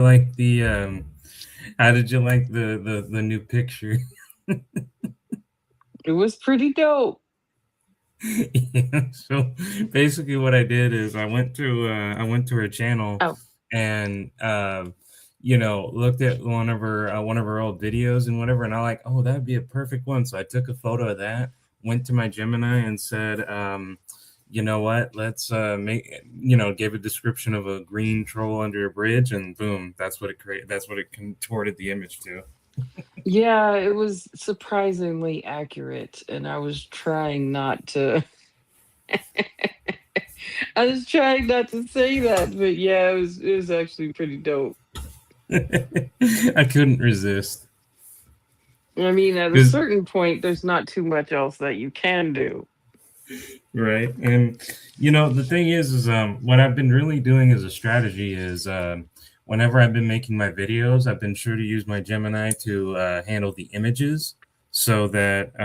like the how did you like the new picture? It was pretty dope. Yeah, so basically what I did is I went to her channel Oh, and looked at one of her old videos and whatever, and I like, oh, that'd be a perfect one. So I took a photo of that, went to my Gemini and said, you know what, let's make gave a description of a green troll under a bridge, and boom, that's what it contorted the image to. yeah, it was surprisingly accurate, and I was trying not to. I was trying not to say that, but yeah, it was actually pretty dope. I couldn't resist. I mean, at a Because certain point, there's not too much else that you can do. right, and the thing is what I've been really doing as a strategy is whenever I've been making my videos, I've been sure to use my Gemini to handle the images, so that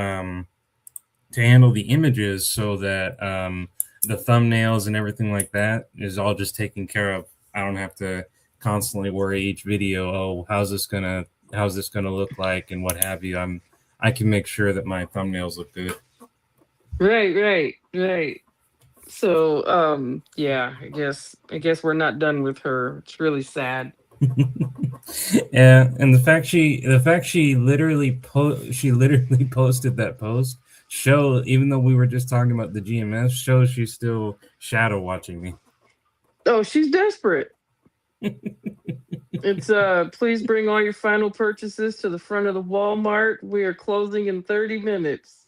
the thumbnails and everything like that is all just taken care of. I don't have to constantly worry each video, oh, how's this gonna look like and what have you. I can make sure that my thumbnails look good. Right, right, right. So, yeah, I guess we're not done with her. It's really sad. Yeah, and the fact she literally posted that post show, even though we were just talking about the GMS, shows she's still shadow watching me. Oh, she's desperate. It's please bring all your final purchases to the front of the Walmart. We are closing in 30 minutes.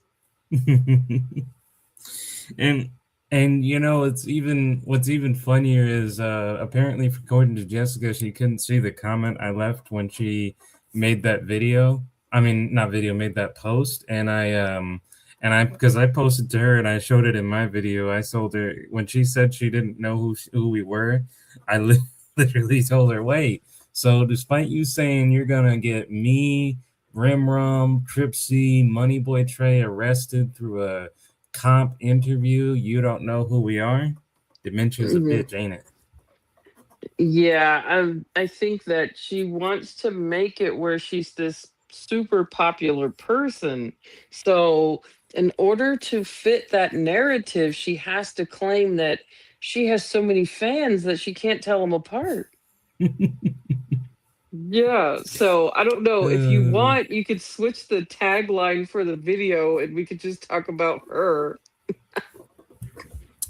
and it's even what's even funnier is apparently, according to Jessica, she couldn't see the comment I left when she made that video. I mean, not video, made that post, and I because I posted to her and I showed it in my video. I told her when she said she didn't know who we were. I literally told her, wait. So despite you saying you're gonna get me, Rimrom, Tripsy, Moneyboy Trey arrested through a comp interview, you don't know who we are? Dementia's a Mhm. bitch, ain't it? Yeah, I think that she wants to make it where she's this super popular person. So, in order to fit that narrative, she has to claim that she has so many fans that she can't tell them apart. Yeah, so I don't know. If you Uh, want, you could switch the tagline for the video and we could just talk about her.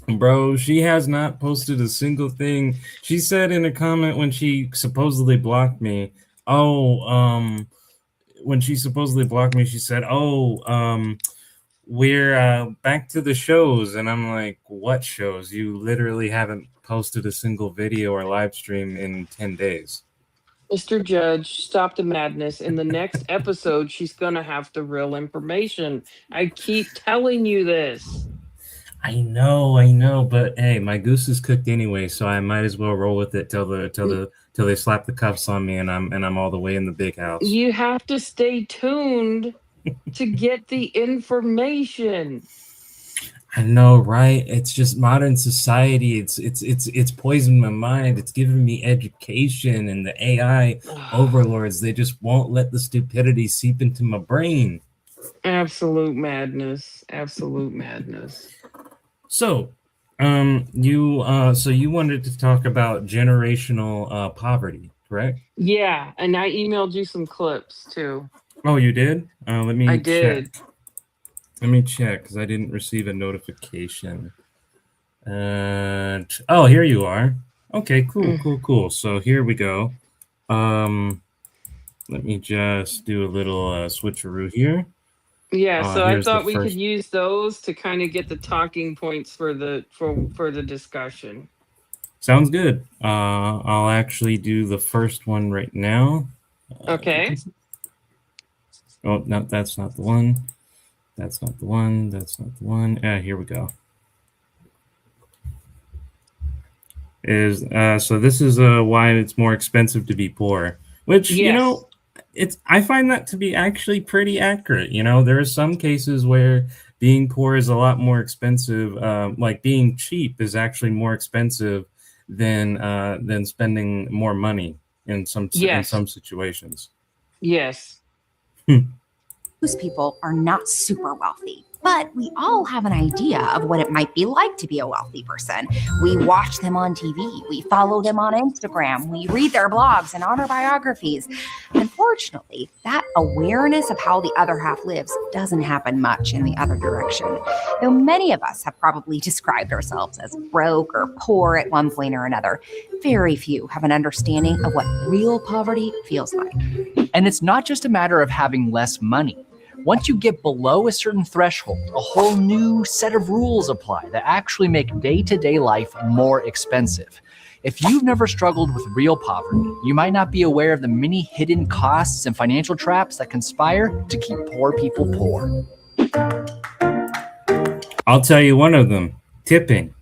Bro, she has not posted a single thing. She said in a comment when she supposedly blocked me, oh, when she supposedly blocked me, she said, oh, we're back to the shows. And I'm like, what shows? You literally haven't posted a single video or live stream in 10 days. Mr. Judge, stop the madness. In the next episode, she's going to have the real information. I keep telling you this. I know, but hey, my goose is cooked anyway, so I might as well roll with it till they slap the cuffs on me and I'm all the way in the big house. You have to stay tuned to get the information. I know, right? It's just modern society. It's poisoned my mind. It's given me education, and the AI overlords, they just won't let the stupidity seep into my brain. Absolute madness. Absolute madness. So, so you wanted to talk about generational poverty, correct? Yeah, and I emailed you some clips too. Oh, you did? Let I me check. did. Let me check because I didn't receive a notification. Oh, here you are. Okay, Mm. cool. So here we go. Um, Let me just do a little switcheroo here. Yeah, so I Here's the thought we could first. use those to kind of get the talking points for the discussion. Sounds good. I'll actually do the first one right now. Okay. Oh, no, that's not the one. That's not the one. That's not the one. Here we go. Is So this is why it's more expensive to be poor, which Yes. it's I find that to be actually pretty accurate. There are some cases where being poor is a lot more expensive. Like being cheap is actually more expensive than spending more money. in Yes. some situations. Yes. Most people are not super wealthy, but we all have an idea of what it might be like to be a wealthy person. We watch them on TV, we follow them on Instagram, we read their blogs and autobiographies. Unfortunately, that awareness of how the other half lives doesn't happen much in the other direction. Though many of us have probably described ourselves as broke or poor at one point or another, very few have an understanding of what real poverty feels like. And it's not just a matter of having less money. Once you get below a certain threshold, a whole new set of rules apply that actually make day-to-day life more expensive. If you've never struggled with real poverty, you might not be aware of the many hidden costs and financial traps that conspire to keep poor people poor. I'll tell you one of them: tipping.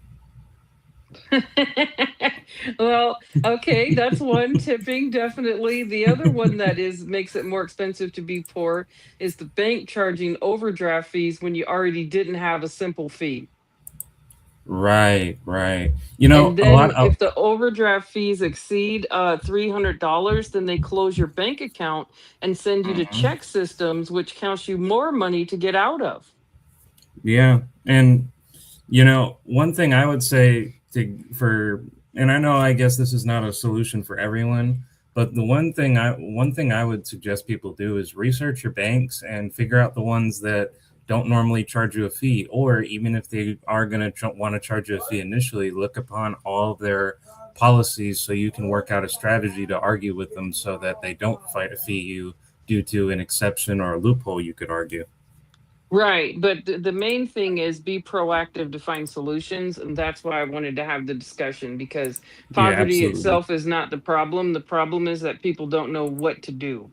Well, okay, that's one, tipping, definitely. The other one that is makes it more expensive to be poor is the bank charging overdraft fees when you already didn't have a simple fee. Right, right. And A lot then of if the overdraft fees exceed $300, then they close your bank account and send you to Mhm. check systems, which costs you more money to get out of. Yeah, and one thing I would say and I know, I guess this is not a solution for everyone, but the one thing I would suggest people do is research your banks and figure out the ones that don't normally charge you a fee, or even if they are going to want to charge you a fee initially, look upon all of their policies so you can work out a strategy to argue with them so that they don't fight a fee you due to an exception or a loophole, you could argue. Right, but the main thing is be proactive to find solutions, and that's why I wanted to have the discussion because Yeah, poverty absolutely. itself is not the problem. The problem is that people don't know what to do.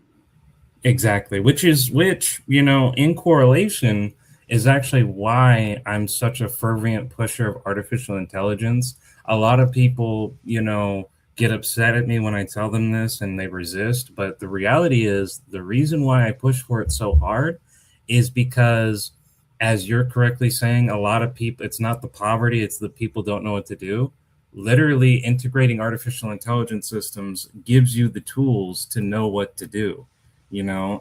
Exactly, in correlation is actually why I'm such a fervent pusher of artificial intelligence. A lot of people, get upset at me when I tell them this and they resist, but the reality is the reason why I push for it so hard is because, as you're correctly saying, a lot of people, it's not the poverty, it's the people don't know what to do. Literally integrating artificial intelligence systems gives you the tools to know what to do.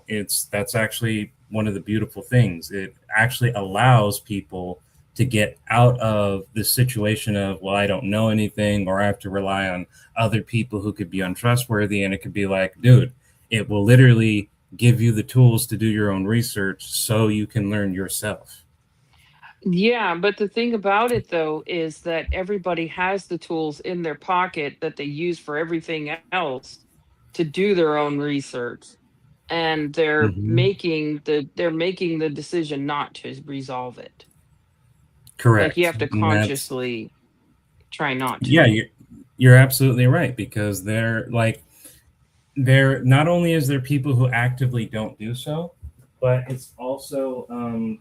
It's that's actually one of the beautiful things. It actually allows people to get out of the situation of, well, I don't know anything, or I have to rely on other people who could be untrustworthy. And it could be like, dude, it will literally give you the tools to do your own research so you can learn yourself. Yeah, but the thing about it though is that everybody has the tools in their pocket that they use for everything else to do their own research. And Hmm. they're making the decision not to resolve it. Like you Correct. have to And that's consciously try not yeah, to. you're absolutely right, because there not only is there people who actively don't do so, but it's also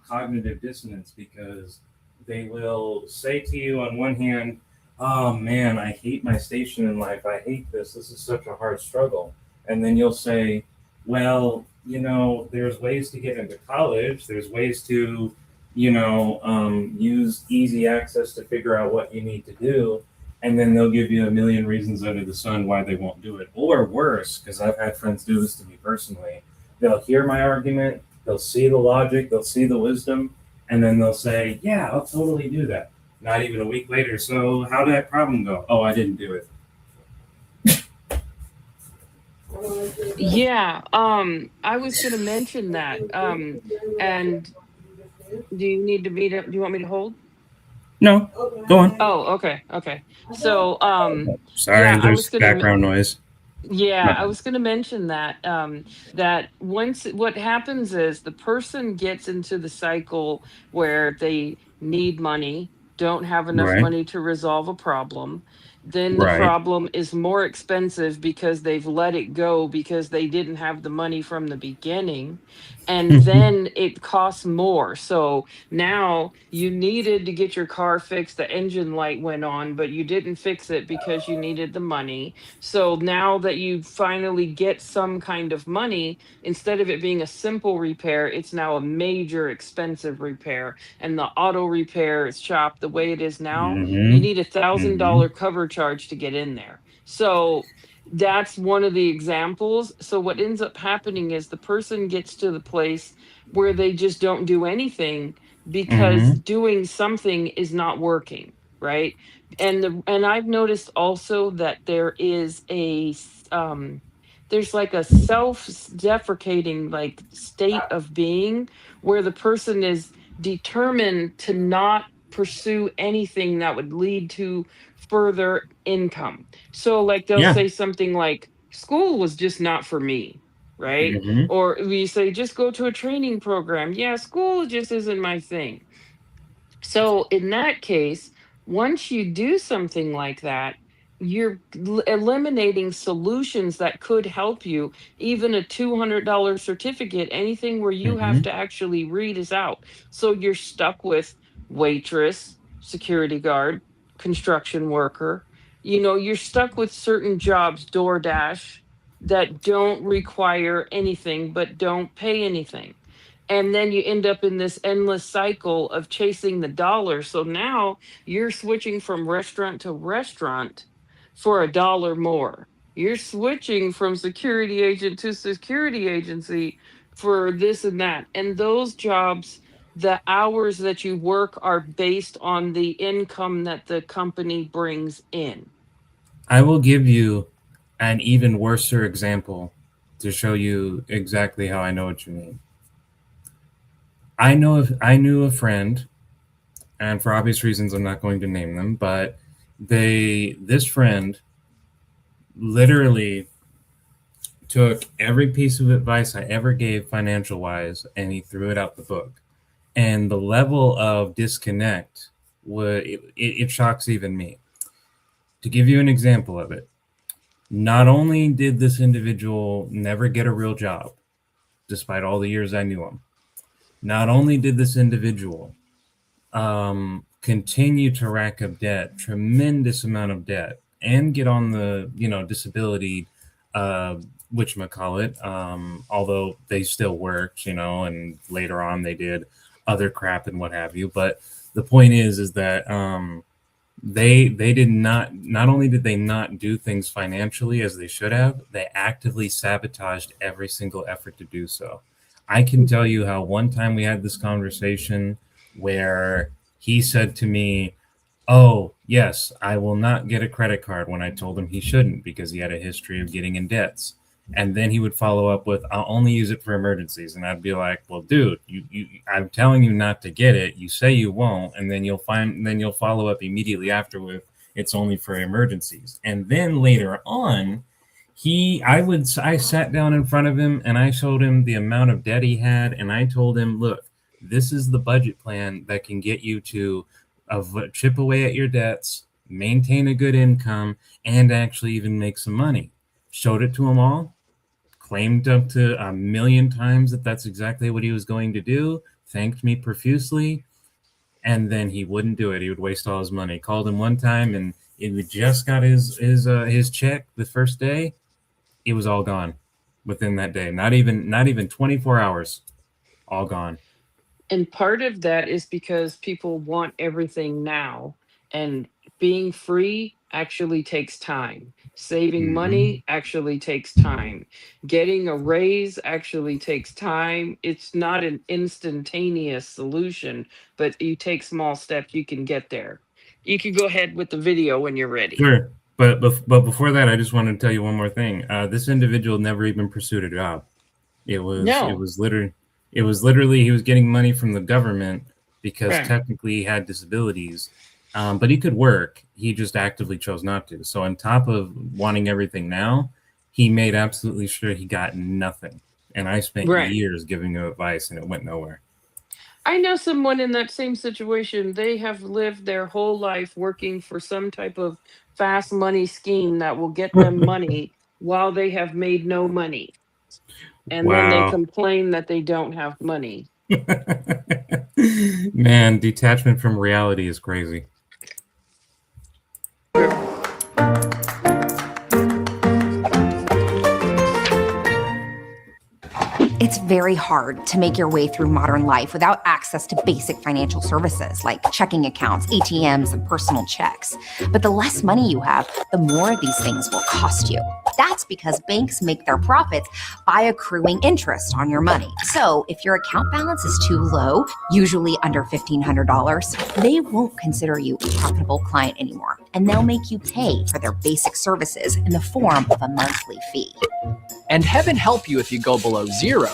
cognitive dissonance, because they will say to you on one hand, "Oh man, I hate my station in life. I hate this. This is such a hard struggle." And then you'll say, "Well, there's ways to get into college. There's ways to, use easy access to figure out what you need to do." And then they'll give you a million reasons under the sun why they won't do it. Or worse, because I've had friends do this to me personally, they'll hear my argument, they'll see the logic, they'll see the wisdom, and then they'll say, "Yeah, I'll totally do that." Not even a week later, "So how did that problem go?" "Oh, I didn't do it." Yeah, I was gonna mention that. And do you need to be to, do you want me to hold? No, go on. Oh, okay, okay. So, yeah, Sorry, I was there's gonna background noise. Yeah, My I bad. was going to mention that that once what happens is the person gets into the cycle where they need money, don't have enough Right, money to resolve a problem, then the right. problem is more expensive because they've let it go because they didn't have the money from the beginning, and then it costs more. So now you needed to get your car fixed, the engine light went on, but you didn't fix it because you needed the money. So now that you finally get some kind of money, instead of it being a simple repair, it's now a major expensive repair. And the auto repair shop, the way it is now, you Hmm. need a thousand Hmm. dollar cover charge to get in there. So that's one of the examples. So what ends up happening is the person gets to the place where they just don't do anything because Mm-hmm. doing something is not working, right? And I've noticed also that there is there's like a self-deprecating like state of being where the person is determined to not pursue anything that would lead to further income. So like they'll Yeah. say something like school was just not for me, right? Mm-hmm. Or we say just go to a training program. Yeah, school just isn't my thing. So in that case, once you do something like that, you're eliminating solutions that could help you. Even a $200 certificate, anything where you have Mm-hmm. to actually read is out. So you're stuck with waitress, security guard, construction worker. You know, you're stuck with certain jobs, DoorDash, that don't require anything but don't pay anything, and then you end up in this endless cycle of chasing the dollar. So now you're switching from restaurant to restaurant for a dollar more. You're switching from security agent to security agency for this and that. And those jobs, the hours that you work are based on the income that the company brings in. I will give you an even worser example to show you exactly how I know what you mean. I knew a friend, and for obvious reasons I'm not going to name them, but this friend literally took every piece of advice I ever gave financial wise and he threw it out the book. And the level of disconnect it shocks even me. To give you an example of it, not only did this individual never get a real job, despite all the years I knew him, not only did this individual continue to rack up debt, tremendous amount of debt, and get on the disability, whatchamacallit, although they still worked, and later on they did other crap and what have you. But the point is that they did not only did they not do things financially as they should have, they actively sabotaged every single effort to do so. I can tell you how one time we had this conversation where he said to me, "Oh, yes, I will not get a credit card," when I told him he shouldn't because he had a history of getting in debts. And then he would follow up with, "I'll only use it for emergencies." And I'd be like, "Well, dude, I'm telling you not to get it. You say you won't, and then you'll follow up immediately after with, it's only for emergencies." And then later on, I sat down in front of him and I showed him the amount of debt he had, and I told him, "Look, this is the budget plan that can get you to chip away at your debts, maintain a good income, and actually even make some money." Showed it to him all, claimed up to 1,000,000 times that that's exactly what he was going to do, thanked me profusely, and then he wouldn't do it. He would waste all his money. Called him one time, and he just got his check the first day. It was all gone within that day. Not even 24 hours, all gone. And part of that is because people want everything now, and being free actually takes time. Saving Mm-hmm. money actually takes time. Getting a raise actually takes time. It's not an instantaneous solution, but you take small steps, you can get there. You can go ahead with the video when you're ready. Sure, but before that, I just wanted to tell you one more thing. This individual never even pursued a job. It was it No, was literally it was literally he was getting money from the government because right. technically he had disabilities, but he could work. He just actively chose not to. So on top of wanting everything now, he made absolutely sure he got nothing. And I spent Right. years giving him advice, and it went nowhere. I know someone in that same situation. They have lived their whole life working for some type of fast money scheme that will get them money while they have made no money. And then they Wow. complain that they don't have money. Man, detachment from reality is crazy. It's very hard to make your way through modern life without access to basic financial services like checking accounts, ATMs, and personal checks. But the less money you have, the more these things will cost you. That's because banks make their profits by accruing interest on your money. So if your account balance is too low, usually under $1,500, they won't consider you a profitable client anymore, and they'll make you pay for their basic services in the form of a monthly fee. And heaven help you if you go below zero.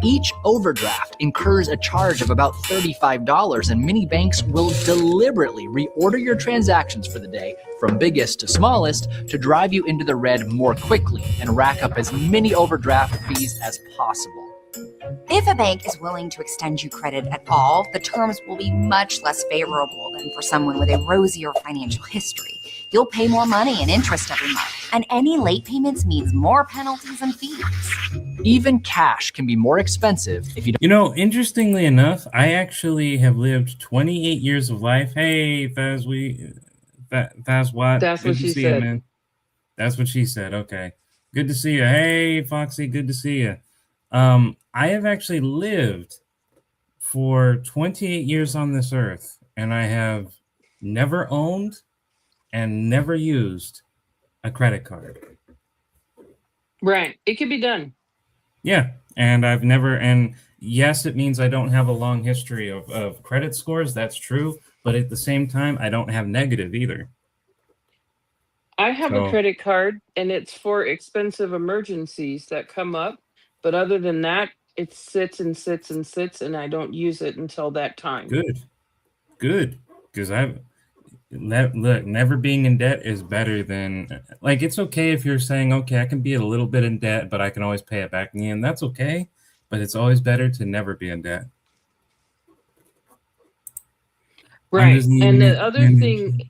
Each overdraft incurs a charge of about $35, and many banks will deliberately reorder your transactions for the day from biggest to smallest to drive you into the red more quickly and rack up as many overdraft fees as possible. If a bank is willing to extend you credit at all, the terms will be much less favorable than for someone with a rosier financial history. You'll pay more money in interest every month, and any late payments means more penalties and fees. Even cash can be more expensive if you don't. You know, interestingly enough, I actually have lived 28 years of life. Hey, Thaz, Thaz, what? That's Good what to she see said. you, man. That's what she said. Okay. Good to see you. Hey, Foxy, good to see you. I have actually lived for 28 years on this earth, and I have never owned and never used a credit card. Right. It can be done. Yeah, and I've never, and yes, it means I don't have a long history of credit scores. That's true. But at the same time, I don't have negative either. I have a So, credit card and it's for expensive emergencies that come up. But other than that, it sits and sits and sits, and I don't use it until that time. good. Because look, never being in debt is better than, like, it's okay if you're saying, okay, I can be a little bit in debt, but I can always pay it back in the end. That's okay. But it's always better to never be in debt. I'm Right. just And needing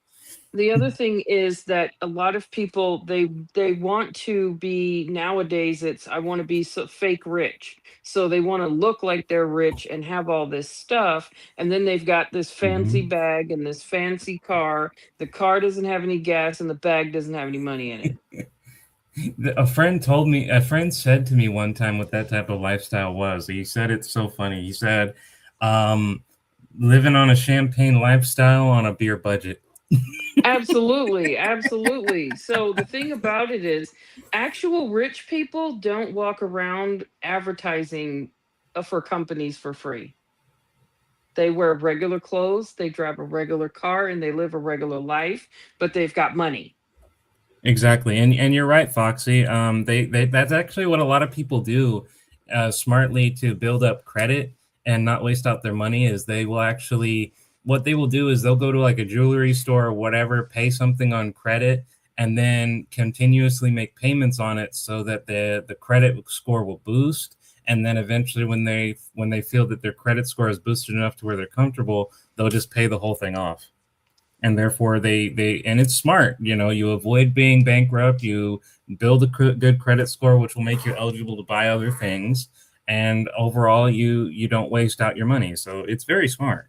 the other thing is that a lot of people they want to be nowadays. It's I want to be so fake rich, so they want to look like they're rich and have all this stuff, and then they've got this fancy Mhm. bag and this fancy car. The car doesn't have any gas and the bag doesn't have any money in it. A friend said to me one time what that type of lifestyle was. He said it's so funny. He said, um, living on a champagne lifestyle on a beer budget. Absolutely, absolutely. So the thing about it is, actual rich people don't walk around advertising for companies for free. They wear regular clothes, they drive a regular car, and they live a regular life, but they've got money. Exactly, and you're right, Foxy. They that's actually what a lot of people do, smartly to build up credit and not waste out their money. Is they will actually what they will do is they'll go to like a jewelry store or whatever, pay something on credit, and then continuously make payments on it so that the credit score will boost. And then eventually, when they feel that their credit score is boosted enough to where they're comfortable, they'll just pay the whole thing off. And therefore they and it's smart, you avoid being bankrupt, you build a good credit score which will make you eligible to buy other things, and overall you don't waste out your money, so it's very smart.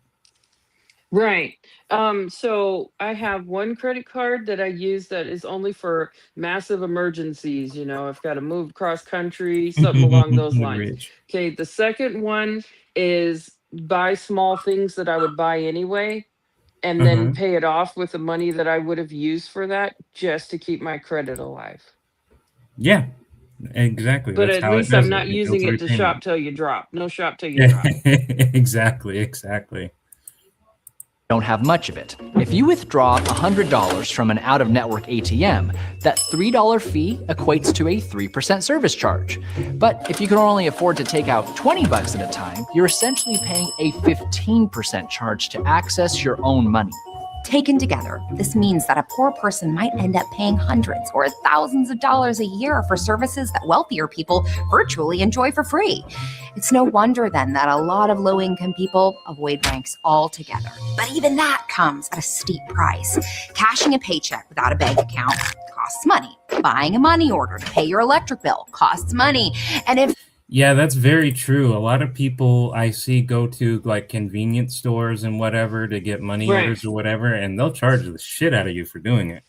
Right. So I have one credit card that I use that is only for massive emergencies. I've got to move across country, something along those lines. Rich. Okay. The second one is buy small things that I would buy anyway, and then Uh-huh. pay it off with the money that I would have used for that just to keep my credit alive. Yeah, exactly, But that's at how it least I'm does it. not It using builds it to repayment. shop till you drop. No shop till you Yeah, drop. exactly. Don't have much of it. If you withdraw $100 from an out-of-network ATM, that $3 fee equates to a 3% service charge. But if you can only afford to take out $20 at a time, you're essentially paying a 15% charge to access your own money. Taken together, this means that a poor person might end up paying hundreds or thousands of dollars a year for services that wealthier people virtually enjoy for free. It's no wonder then that a lot of low-income people avoid banks altogether. But even that comes at a steep price. Cashing a paycheck without a bank account costs money. Buying a money order to pay your electric bill costs money. And if Yeah, that's very true. A lot of people I see go to like convenience stores and whatever to get money Right. orders or whatever, and they'll charge the shit out of you for doing it.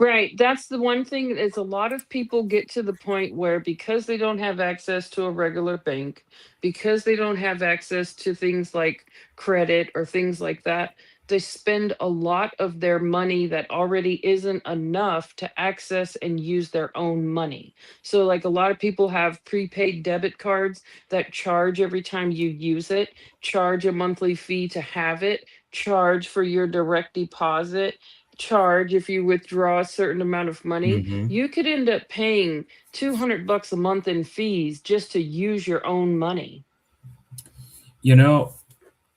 Right. That's the one thing is a lot of people get to the point where because they don't have access to a regular bank, because they don't have access to things like credit or things like that, they spend a lot of their money that already isn't enough to access and use their own money. So like a lot of people have prepaid debit cards that charge every time you use it, charge a monthly fee to have it, charge for your direct deposit, charge if you withdraw a certain amount of money. Hmm. You could end up paying $200 a month in fees just to use your own money. You know,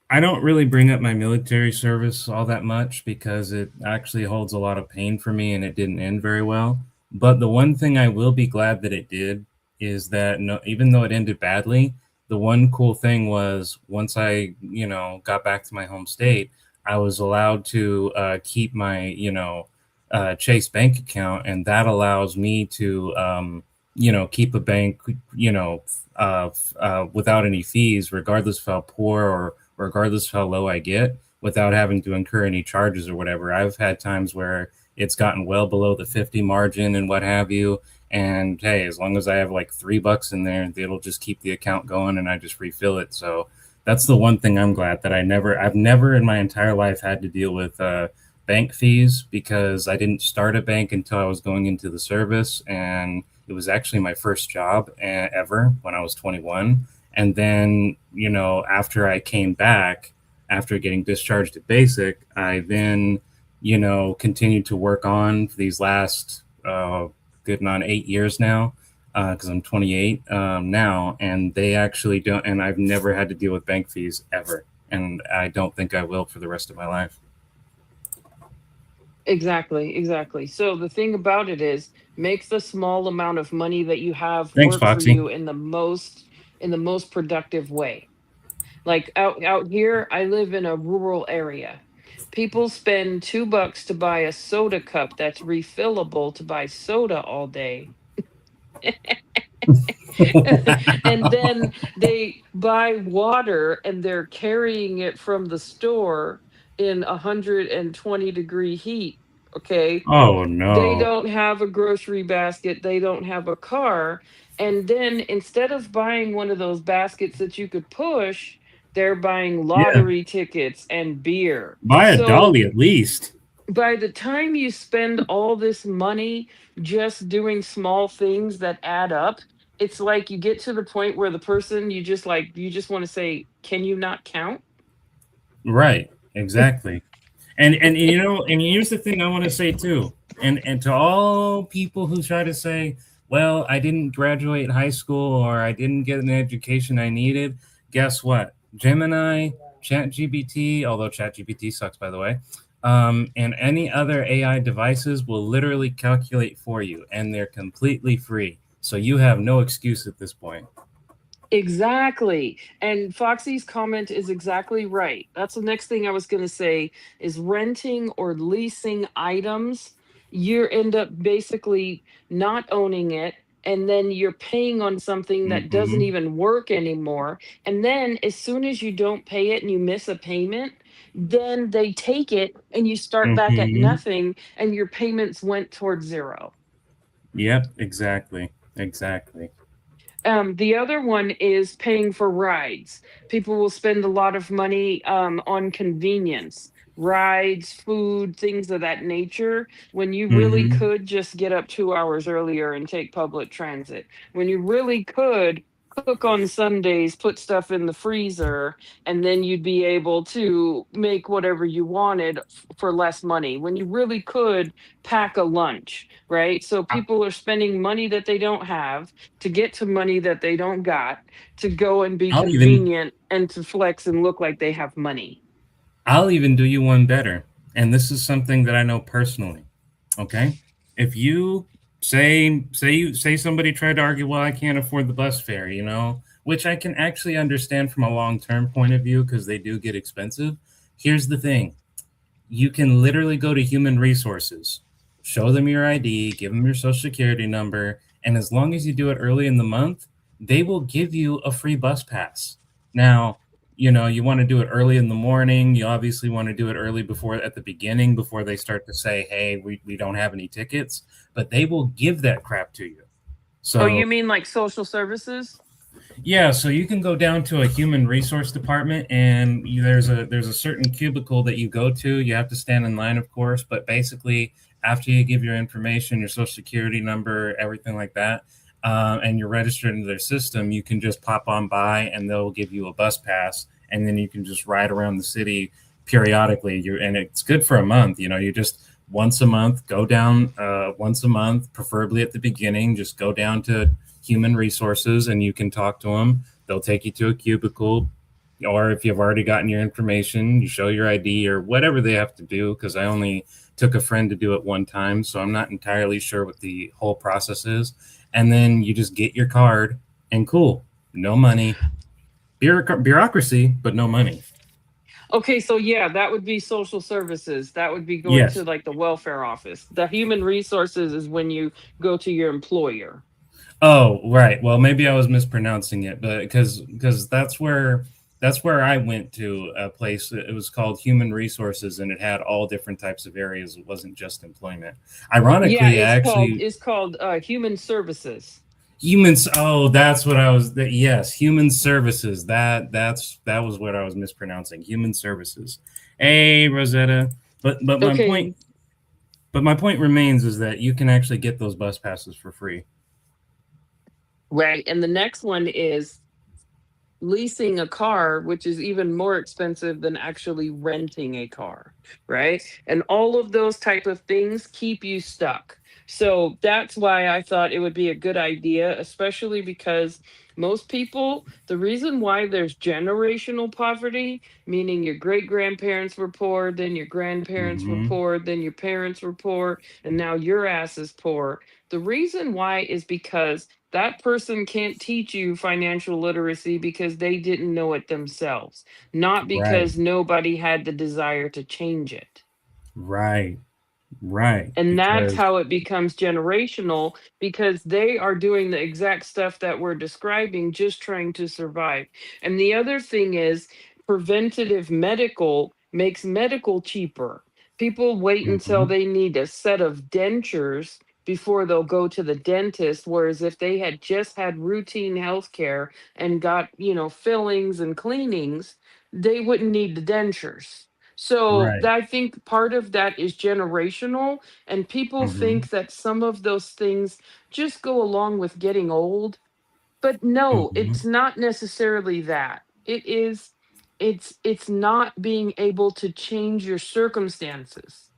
I don't really bring up my military service all that much because it actually holds a lot of pain for me and it didn't end very well. But the one thing I will be glad that it did is that no, even though it ended badly, the one cool thing was once I, got back to my home state, I was allowed to keep my, Chase bank account, and that allows me to, keep a bank, without any fees, regardless of how poor or regardless of how low I get, without having to incur any charges or whatever. I've had times where it's gotten well below the 50 margin and what have you. And hey, as long as I have like $3 in there, it'll just keep the account going and I just refill it. So that's the one thing I'm glad that I've never in my entire life had to deal with bank fees because I didn't start a bank until I was going into the service. And it was actually my first job ever when I was 21. And then, after I came back, after getting discharged at basic, I then, continued to work on for these last good and on 8 years now, because I'm 28 now, and they actually don't, and I've never had to deal with bank fees ever. And I don't think I will for the rest of my life. Exactly, exactly. So the thing about it is make the small amount of money that you have Thanks, work for Foxy. you in the most productive way. Like out here, I live in a rural area. People spend $2 to buy a soda cup that's refillable to buy soda all day. And then they buy water and they're carrying it from the store in 120-degree heat. Okay. Oh They no. don't have a grocery basket, they don't have a car. And then instead of buying one of those baskets that you could push, they're buying Yeah. lottery tickets and beer. Buy a So dolly at least. by the time you spend all this money just doing small things that add up, it's like you get to the point where the person you just want to say, "Can you not count?" Right. Exactly. And here's the thing I want to say too. And to all people who try to say, well, I didn't graduate high school or I didn't get an education I needed, guess what? Gemini, ChatGPT, although ChatGPT sucks by the way, and any other AI devices will literally calculate for you, and they're completely free. So you have no excuse at this point. Exactly. And Foxy's comment is exactly right. That's the next thing I was going to say is renting or leasing items. You end up basically not owning it. And then you're paying on something that doesn't Hmm. even work anymore. And then as soon as you don't pay it and you miss a payment, then they take it and you start back at Hmm. nothing and your payments went towards zero. Yep, exactly. Exactly. The other one is paying for rides. People will spend a lot of money on convenience, rides, food, things of that nature, when you really Hmm. could just get up 2 hours earlier and take public transit. When you really could cook on Sundays, put stuff in the freezer, and then you'd be able to make whatever you wanted for less money. When you really could pack a lunch, right? So people are spending money that they don't have to get to money that they don't got to go and be I'll even convenient and to flex and look like they have money. I'll even do you one better. And this is something that I know personally. Okay? If you say somebody tried to argue, well, I can't afford the bus fare, which I can actually understand from a long-term point of view because they do get expensive. Here's the thing. You can literally go to human resources, show them your ID, give them your social security number, and as long as you do it early in the month, they will give you a free bus pass. Now, you know, you want to do it early in the morning. You obviously want to do it early before at the beginning before they start to say, hey, we don't have any tickets, but they will give that crap to you. Oh, So you mean like social services? yeah, so you can go down to a human resource department, and there's a certain cubicle that you go to. You have to stand in line, of course, but basically, after you give your information, your social security number, everything like that, and you're registered into their system, you can just pop on by, and they'll give you a bus pass, and then you can just ride around the city periodically. And it's good for a month. You know, you just once a month go down, once a month, preferably at the beginning. Just go down to human resources and you can talk to them. They'll take you to a cubicle, or if you've already gotten your information, you show your ID or whatever they have to do, because I only took a friend to do it one time, so I'm not entirely sure what the whole process is. And then you just get your card and cool, no money. Bureaucracy, but no money. Okay, so yeah, that would be social services. That would be going Yes. to like the welfare office. The human resources is when you go to your employer. Oh, right. Well, maybe I was mispronouncing it, but because that's where I went to a place. It was called Human Resources, and it had all different types of areas. It wasn't just employment. Yeah, Ironically, it's called human services. humans. Oh, that's what I was. Yes, human services. That was what I was mispronouncing. Human services. Hey, Rosetta. But Okay, my point remains is that you can actually get those bus passes for free. right. And the next one is leasing a car, which is even more expensive than actually renting a car, right? And all of those type of things keep you stuck. So that's why I thought it would be a good idea, especially because most people, the reason why there's generational poverty, meaning your great grandparents were poor, then your grandparents were Hmm. poor, then your parents were poor, and now your ass is poor. The reason why is because that person can't teach you financial literacy because they didn't know it themselves, not Right. because nobody had the desire to change it. Right. Right. And that's Because. how it becomes generational because they are doing the exact stuff that we're describing, just trying to survive. And the other thing is, preventative medical makes medical cheaper. People wait until Mhm. they need a set of dentures before they'll go to the dentist. Whereas if they had just had routine health care and got, fillings and cleanings, they wouldn't need the dentures. So Right. I think part of that is generational, and people Mhm. think that some of those things just go along with getting old. But no, Mhm. it's not necessarily that. It's not being able to change your circumstances.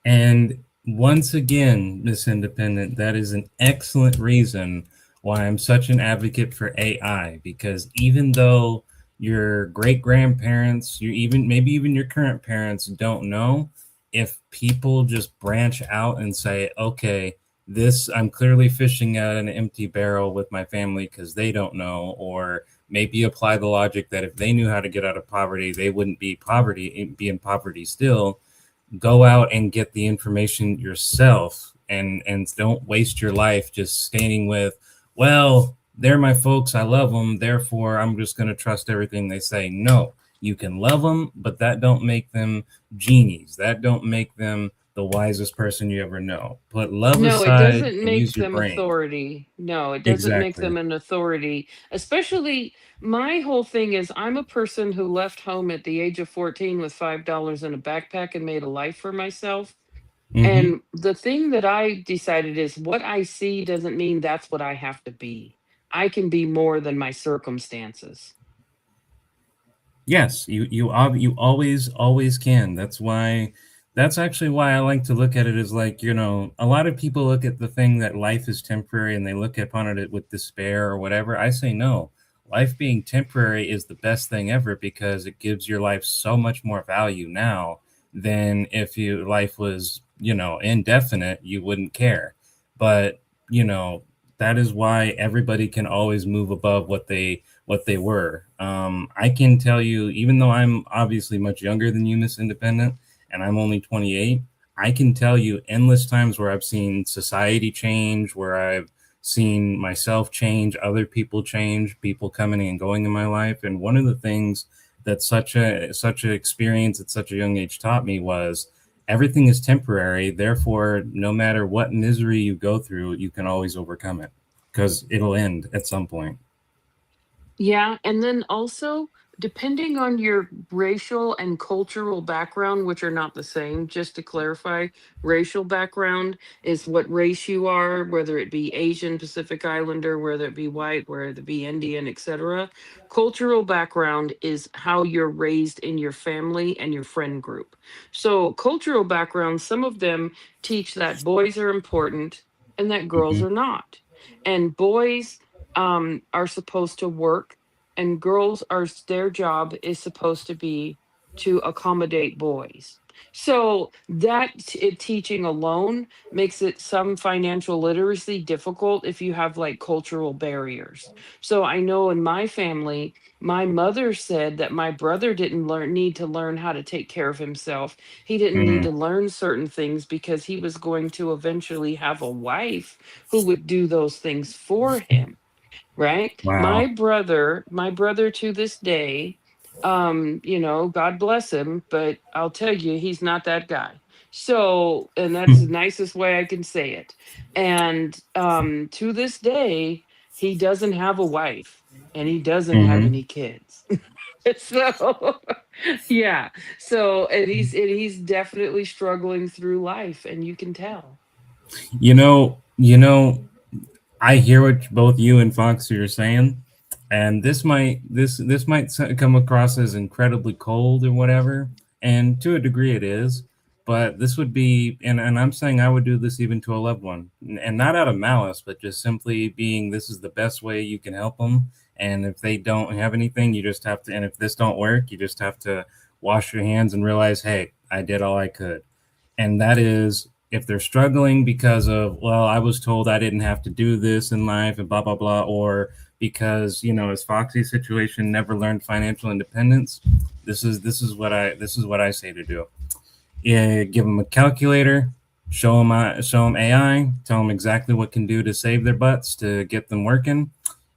And once again, Miss Independent, that is an excellent reason why I'm such an advocate for AI, because even though your great grandparents, you even maybe even your current parents don't know, if people just branch out and say, okay, this I'm clearly fishing at an empty barrel with my family because they don't know, or maybe apply the logic that if they knew how to get out of poverty, they wouldn't be in poverty still. Go out and get the information yourself, and don't waste your life just staying with, well, they're my folks, I love them, therefore I'm just going to trust everything they say. No, you can love them, but that don't make them genies. That don't make them the wisest person you ever know. Put love No, it aside doesn't and use make your them brain. authority. No, it doesn't make Exactly. them an authority. Especially, my whole thing is I'm a person who left home at the age of 14 with $5 in a backpack and made a life for myself. Hmm. And the thing that I decided is what I see doesn't mean that's what I have to be. I can be more than my circumstances. Yes, you always can. That's actually why I like to look at it as, like, you know, a lot of people look at the thing that life is temporary and they look upon it with despair or whatever. I say no. Life being temporary is the best thing ever because it gives your life so much more value now than if your life was, you know, indefinite, you wouldn't care. But, you know, that is why everybody can always move above what they were. I can tell you, even though I'm obviously much younger than you, Miss Independent, and I'm only 28, I can tell you endless times where I've seen society change, where I've seen myself change, other people change, people coming and going in my life. And one of the things that such an experience at such a young age taught me was everything is temporary. Therefore, no matter what misery you go through, you can always overcome it because it'll end at some point. Yeah, and then also, depending on your racial and cultural background, which are not the same, just to clarify, racial background is what race you are, whether it be Asian, Pacific Islander, whether it be white, whether it be Indian, etc. Cultural background is how you're raised in your family and your friend group. So, cultural background, some of them teach that boys are important and that girls Mhm. are not. And boys are supposed to work, and girls are their job is supposed to be to accommodate boys. So that teaching alone makes it some financial literacy difficult if you have like cultural barriers. So I know in my family, my mother said that my brother didn't need to learn how to take care of himself. He didn't need Mm. to learn certain things because he was going to eventually have a wife who would do those things for him, right? Wow. My brother to this day, God bless him, but I'll tell you, he's not that guy. So, and that's the nicest way I can say it. And to this day, he doesn't have a wife and he doesn't have Hmm. any kids. So yeah. So and he's definitely struggling through life, and you can tell. You know, I hear what both you and Foxy are saying, and this might come across as incredibly cold or whatever, and to a degree it is. But this would be, and I'm saying I would do this even to a loved one, and not out of malice, but just simply being this is the best way you can help them. And if they don't have anything, you just have to. And if this don't work, you just have to wash your hands and realize, hey, I did all I could. And that is if they're struggling because of, well, I was told I didn't have to do this in life and blah blah blah, or because, as Foxy's situation, never learned financial independence. This is what I say to do. Yeah, give them a calculator, show them AI, tell them exactly what can do to save their butts to get them working,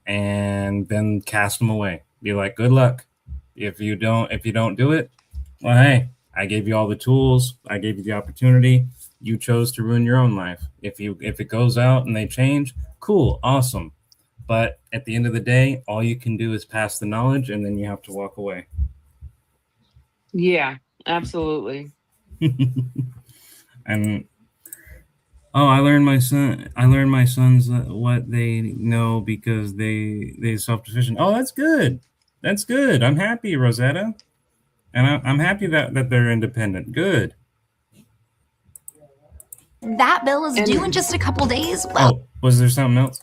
and then cast them away. Be like, good luck. If you don't do it, well, hey, I gave you all the tools. I gave you the opportunity. You chose to ruin your own life. If it goes out and they change, cool, awesome. But at the end of the day, all you can do is pass the knowledge, and then you have to walk away. Yeah, absolutely. And oh, I learned my sons what they know because they self-sufficient. Oh, that's good. That's good. I'm happy, Rosetta, and I'm happy that they're independent. Good. That bill is due in And just a couple days. Well, Oh, was there something else?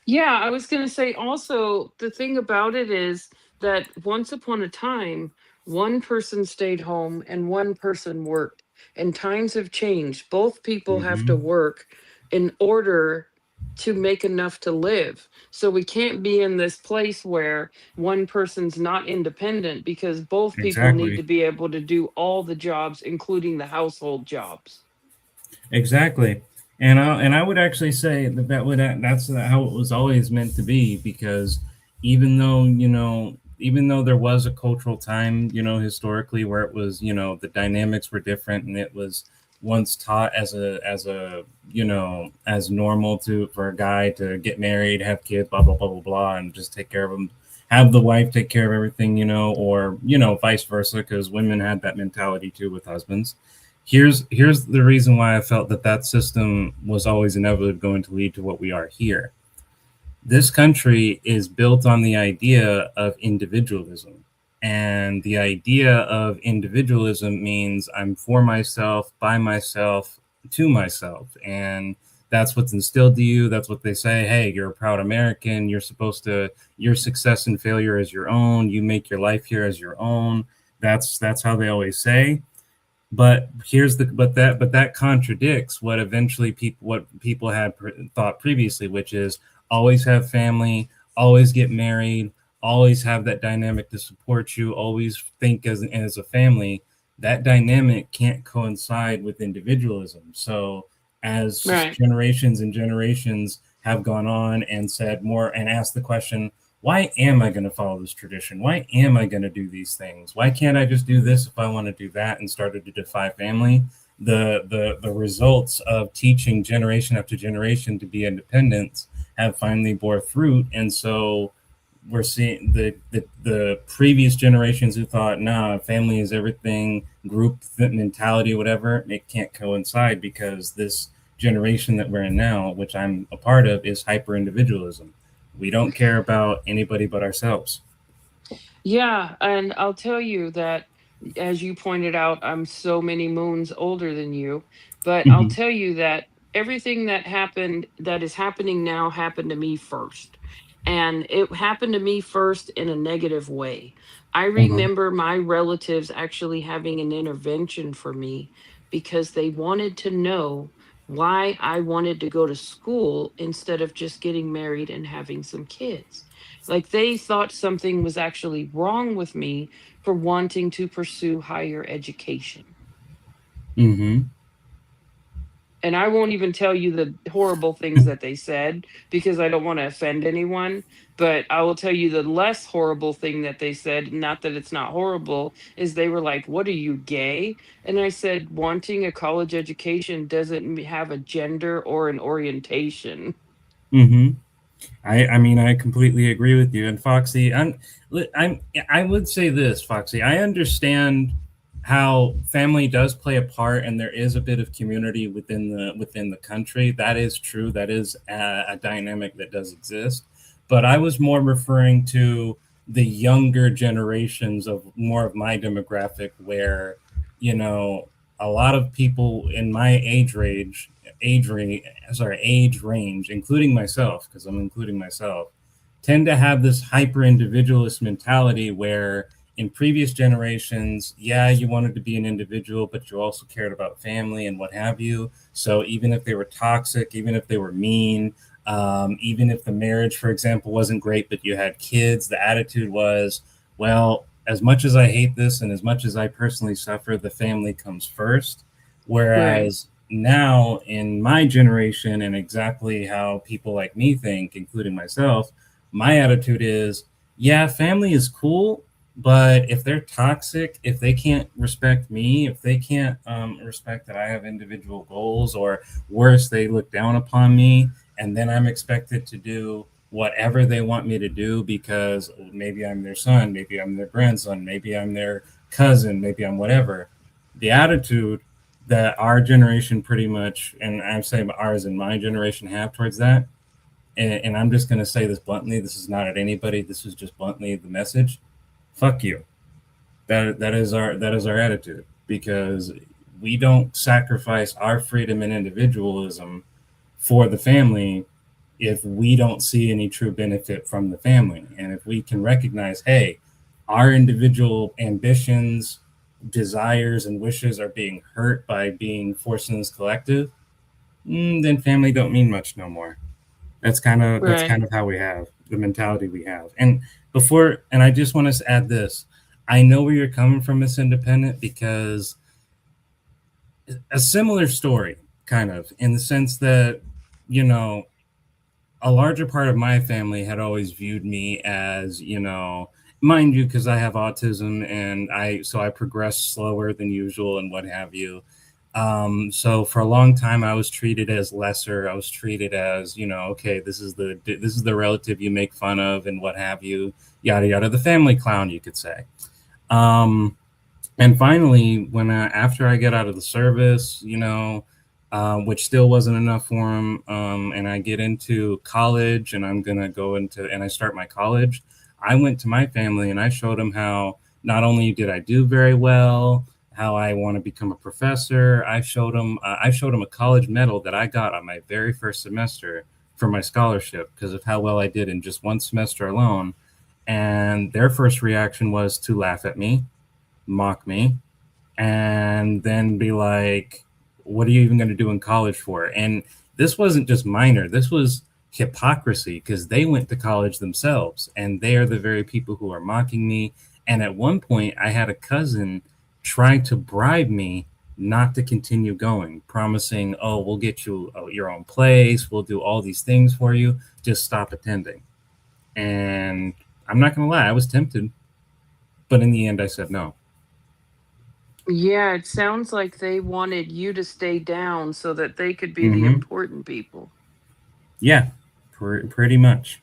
yeah, I was going to say also, the thing about it is that once upon a time, one person stayed home and one person worked, and times have changed. Both people have to Hmm. work in order to make enough to live. So we can't be in this place where one person's not independent because both people need to Exactly. be able to do all the jobs, including the household jobs. Exactly. And I would actually say that's how it was always meant to be, because even though there was a cultural time, historically, where it was, the dynamics were different, and it was once taught as normal for a guy to get married, have kids, blah blah blah blah blah, and just take care of them, have the wife take care of everything, or vice versa, because women had that mentality too with husbands. Here's the reason why I felt that system was always inevitably going to lead to what we are here. This country is built on the idea of individualism. And the idea of individualism means I'm for myself, by myself, to myself. And that's what's instilled to you. That's what they say. Hey, you're a proud American. Your success and failure is your own. You make your life here as your own. That's how they always say. But that contradicts what people had thought previously, which is always have family, always get married, always have that dynamic to support you, always think as a family. That dynamic can't coincide with individualism. So as Right. generations and generations have gone on and said more and asked the question, why am I going to follow this tradition? Why am I going to do these things? Why can't I just do this if I want to do that? And started to defy family. The results of teaching generation after generation to be independent have finally bore fruit. And so we're seeing the previous generations who thought, nah, family is everything, group mentality, whatever, it can't coincide, because this generation that we're in now, which I'm a part of, is hyper individualism. We don't care about anybody but ourselves. Yeah, and I'll tell you that, as you pointed out, I'm so many moons older than you, but I'll Mhm. tell you that everything that happened, that is happening now, happened to me first. And it happened to me first in a negative way. I Mhm. remember my relatives actually having an intervention for me because they wanted to know why I wanted to go to school instead of just getting married and having some kids. Like, they thought something was actually wrong with me for wanting to pursue higher education. Mhm. And I won't even tell you the horrible things that they said because I don't want to offend anyone. But I will tell you the less horrible thing that they said, not that it's not horrible, is they were like, "What are you, gay?" And I said, "Wanting a college education doesn't have a gender or an orientation." Mhm. I mean, I completely agree with you. And Foxy, I'm I would say this, Foxy. I understand how family does play a part, and there is a bit of community within the country. That is true. That is a dynamic that does exist. But I was more referring to the younger generations of more of my demographic, where you know a lot of people in my age range, including myself, because I'm including myself, tend to have this hyper individualist mentality where in previous generations, yeah, you wanted to be an individual, but you also cared about family and what have you. So even if they were toxic, even if they were mean, even if the marriage, for example, wasn't great, but you had kids, the attitude was, well, as much as I hate this and as much as I personally suffer, the family comes first. Right. Whereas now in my generation, and exactly how people like me think, including myself, my attitude is, yeah, family is cool, but if they're toxic, if they can't respect me, if they can't respect that I have individual goals, or worse, they look down upon me, and then I'm expected to do whatever they want me to do because maybe I'm their son, maybe I'm their grandson, maybe I'm their cousin, maybe I'm whatever. The attitude that our generation pretty much, and I'm saying ours and my generation, have towards that, and I'm just going to say this bluntly, this is not at anybody, this is just bluntly the message: fuck you. That is our attitude, because we don't sacrifice our freedom and individualism for the family if we don't see any true benefit from the family. And if we can recognize, hey, our individual ambitions, desires, and wishes are being hurt by being forced in this collective, then family don't mean much no more. That's Right. kind of how we have the mentality we have. And I just want to add this. I know where you're coming from, Miss Independent, because a similar story, kind of, in the sense that, you know, a larger part of my family had always viewed me as, mind you, because I have autism and I progress slower than usual and what have you. So for a long time, I was treated as lesser. I was treated as, okay, this is the relative you make fun of and what have you, yada yada, the family clown, you could say. Um, and finally, when after I get out of the service, which still wasn't enough for him, and I get into college, and I'm gonna go into and I start my college. I went to my family and I showed them how not only did I do very well, how I want to become a professor. I showed them a college medal that I got on my very first semester for my scholarship because of how well I did in just one semester alone. And their first reaction was to laugh at me, mock me, and then be like, what are you even going to do in college for? And this wasn't just minor, this was hypocrisy, because they went to college themselves and they are the very people who are mocking me. And at one point, I had a cousin try to bribe me not to continue going, promising, oh, we'll get you your own place, we'll do all these things for you, just stop attending. And I'm not gonna lie, I was tempted, but in the end I said no. Yeah, it sounds like they wanted you to stay down so that they could be the Mhm. important people. Yeah, pretty much.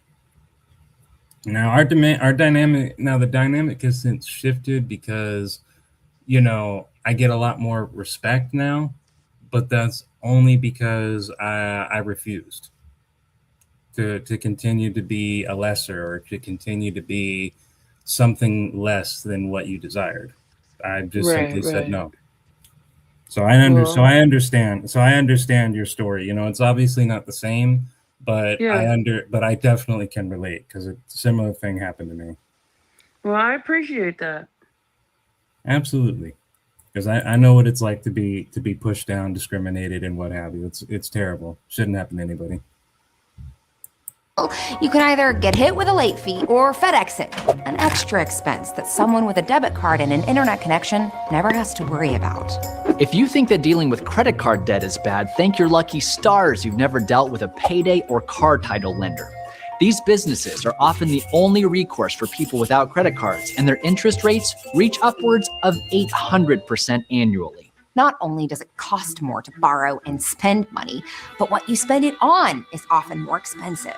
Now our dynamic, now the dynamic has since shifted because, you know, I get a lot more respect now, but that's only because I refused to continue to be a lesser, or to continue to be something less than what you desired. I just Right, simply said right. no. So Well, I understand. So I understand your story. You know, it's obviously not the same, but yeah. but I definitely can relate because a similar thing happened to me. Well, I appreciate that. Absolutely. Because I know what it's like to be pushed down, discriminated, and what have you. It's terrible. Shouldn't happen to anybody. You can either get hit with a late fee or FedEx it, an extra expense that someone with a debit card and an internet connection never has to worry about. If you think that dealing with credit card debt is bad, thank your lucky stars you've never dealt with a payday or car title lender. These businesses are often the only recourse for people without credit cards, and their interest rates reach upwards of 800% annually. Not only does it cost more to borrow and spend money, but what you spend it on is often more expensive.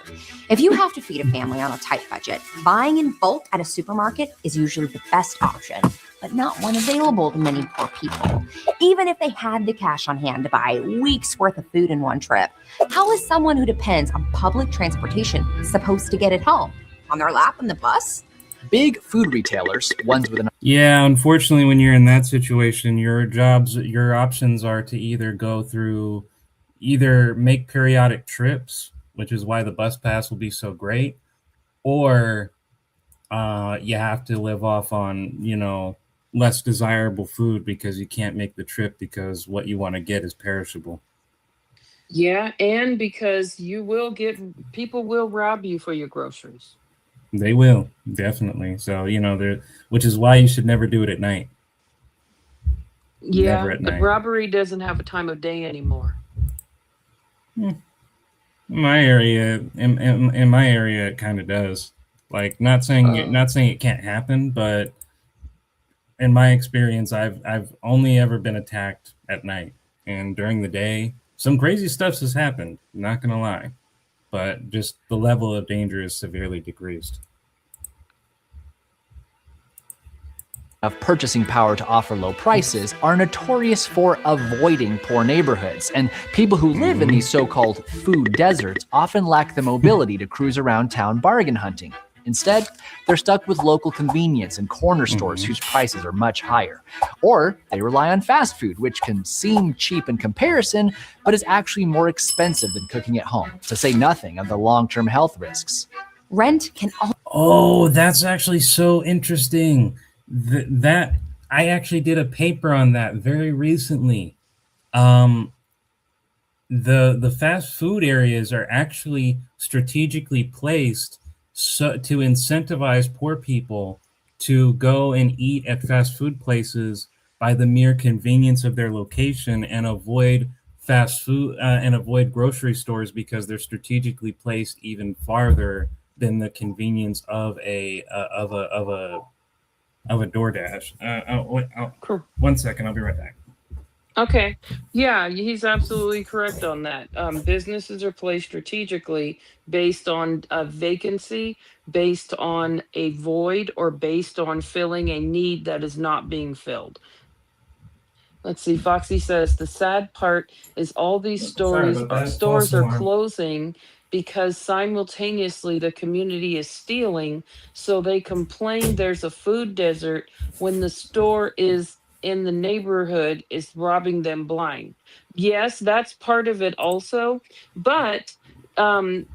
If you have to feed a family on a tight budget, buying in bulk at a supermarket is usually the best option, but not one available to many poor people. Even if they had the cash on hand to buy weeks worth of food in one trip, how is someone who depends on public transportation supposed to get it home? On their lap on the bus? Big food retailers, ones with an Yeah, unfortunately, when you're in that situation, your options are to either make periodic trips, which is why the bus pass will be so great, or you have to live off on, you know, less desirable food because you can't make the trip because what you want to get is perishable. Yeah, and because people will rob you for your groceries. They will, definitely. So, you know, which is why you should never do it at night. Yeah, Never at the night. robbery doesn't have a time of day anymore. My area, in my area, it kind of does. Like, not saying it can't happen, but in my experience, I've only ever been attacked at night, and during the day, some crazy stuff has happened. Not gonna lie, but just the level of danger is severely decreased. of purchasing power to offer low prices are notorious for avoiding poor neighborhoods, and people who live in these so-called food deserts often lack the mobility to cruise around town bargain hunting. Instead, they're stuck with local convenience and corner stores whose prices are much higher. Or they rely on fast food, which can seem cheap in comparison, but is actually more expensive than cooking at home, to say nothing of the long-term health risks. Rent can Oh, that's actually so interesting. That I actually did a paper on that very recently. Um, the fast food areas are actually strategically placed to incentivize poor people to go and eat at fast food places by the mere convenience of their location, and avoid fast food and avoid grocery stores because they're strategically placed even farther than the convenience of a DoorDash. Cool. 1 second, I'll be right back. Okay. Yeah, he's absolutely correct on that. Businesses are placed strategically based on a vacancy, based on a void, or based on filling a need that is not being filled. Let's see. Foxy says the sad part is all these Sorry about that. stores False are alarm. closing because simultaneously the community is stealing. So they complain there's a food desert when the store is in the neighborhood is robbing them blind. Yes, that's part of it also, but um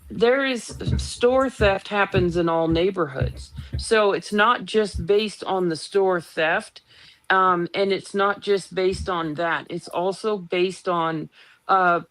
there is store theft happens in all neighborhoods. So it's not just based on the store theft. And it's not just based on that. It's also based on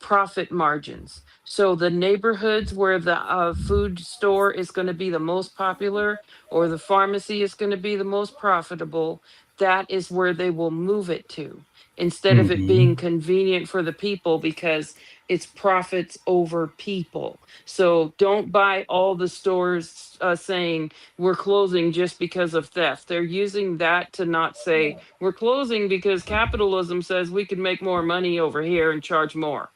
profit margins. So the neighborhoods where the food store is going to be the most popular, or the pharmacy is going to be the most profitable, that is where they will move it to. instead of it being convenient for the people, because it's profits over people. So don't buy all the stores saying we're closing just because of theft. They're using that to not say we're closing because capitalism says we can make more money over here and charge more.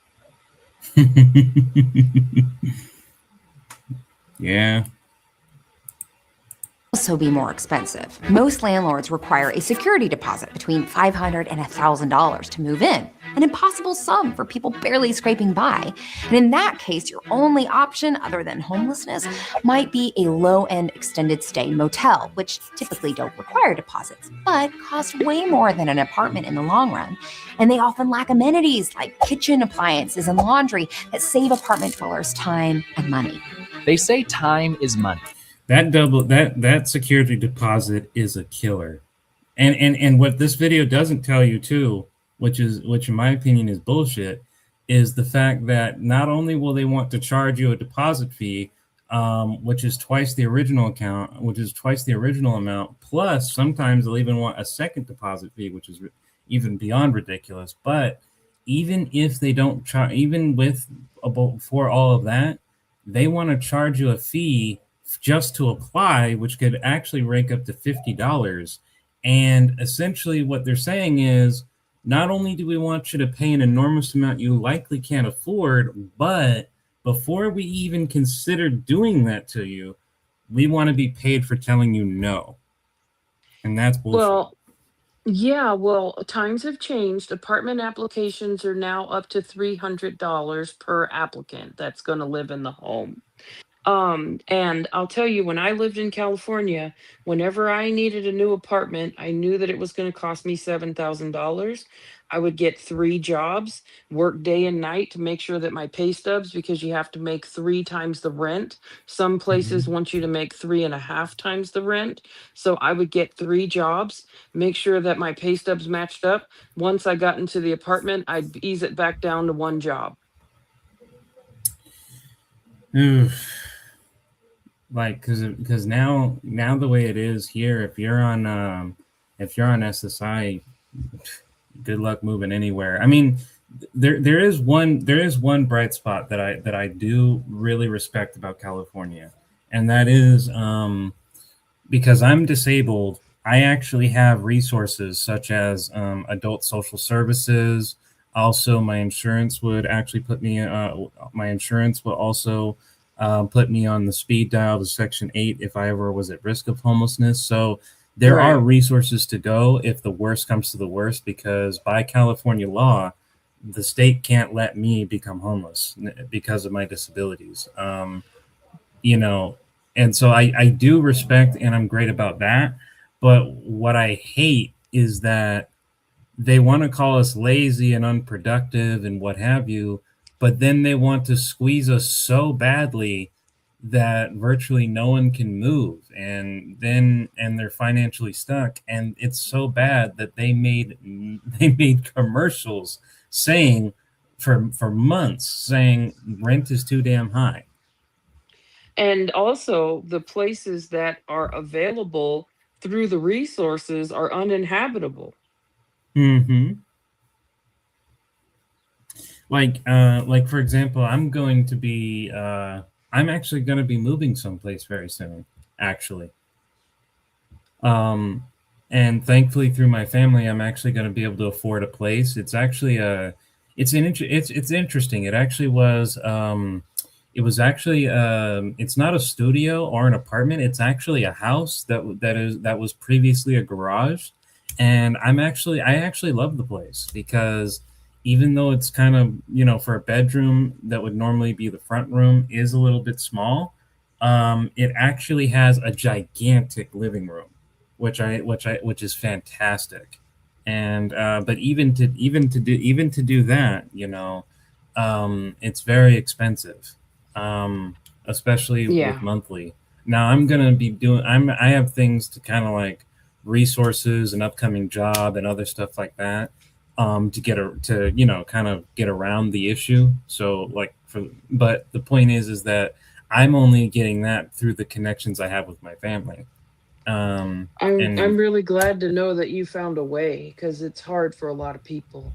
Yeah. Also be more expensive. Most landlords require a security deposit between $500 and $1,000 to move in, an impossible sum for people barely scraping by. And in that case, your only option other than homelessness might be a low-end extended stay motel, which typically don't require deposits, but cost way more than an apartment in the long run. And they often lack amenities like kitchen appliances and laundry that save apartment dwellers time and money. They say time is money. That security deposit is a killer. And what this video doesn't tell you too, which in my opinion is bullshit, is the fact that not only will they want to charge you a deposit fee, which is twice the original amount, plus sometimes they'll even want a second deposit fee, which is even beyond ridiculous. But even if they don't charge, for all of that, they want to charge you a fee just to apply, which could actually rake up to $50. And essentially what they're saying is, not only do we want you to pay an enormous amount you likely can't afford, but before we even consider doing that to you, we want to be paid for telling you no. And that's bullshit. Well, yeah, well, times have changed. Apartment applications are now up to $300 per applicant that's going to live in the home. And I'll tell you, when I lived in California, whenever I needed a new apartment, I knew that it was going to cost me $7,000. I would get 3 jobs, work day and night to make sure that my pay stubs, because you have to make 3 times the rent. Some places want you to make 3.5 times the rent. So I would get 3 jobs, make sure that my pay stubs matched up. Once I got into the apartment, I'd ease it back down to 1 job. Like, because now the way it is here, if you're on SSI, good luck moving anywhere. I mean, there is one bright spot that I do really respect about California, and that is because I'm disabled, I actually have resources such as adult social services. Also, my insurance would actually put me. My insurance will also put me on the speed dial to Section 8 if I ever was at risk of homelessness. So there are resources to go if the worst comes to the worst, because by California law, the state can't let me become homeless because of my disabilities. And so I do respect, and I'm great about that. But what I hate is that they want to call us lazy and unproductive and what have you, but then they want to squeeze us so badly that virtually no one can move, and they're financially stuck. And it's so bad that they made commercials saying for months saying rent is too damn high. And also, the places that are available through the resources are uninhabitable. Like for example, I'm actually going to be moving someplace very soon, actually. And thankfully through my family, I'm actually going to be able to afford a place. It's actually it's interesting. It actually was it's not a studio or an apartment. It's actually a house that was previously a garage. And I actually love the place, because even though it's kind of, for a bedroom that would normally be the front room is a little bit small, it actually has a gigantic living room, which is fantastic. And but even to do that, it's very expensive, especially with monthly. Now I have things to kind of like resources and upcoming job and other stuff like that, to kind of get around the issue. So but the point is that I'm only getting that through the connections I have with my family. I'm And really glad to know that you found a way because it's hard for a lot of people.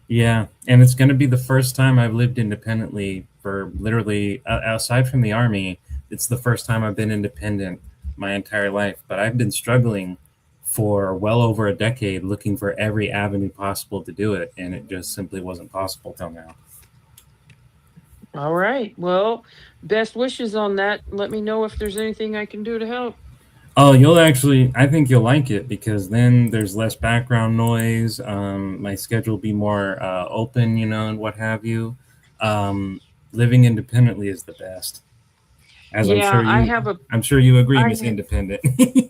yeah, and it's going to be the first time I've lived independently for literally, aside from the army, it's the first time I've been independent my entire life. But I've been struggling for well over a decade looking for every avenue possible to do it, and it just simply wasn't possible till now. All right. Well, best wishes on that. Let me know if there's anything I can do to help. Oh, I think you'll like it because then there's less background noise. My schedule will be more open, and what have you. Living independently is the best. As Yeah, I'm sure you agree, I Miss Independent.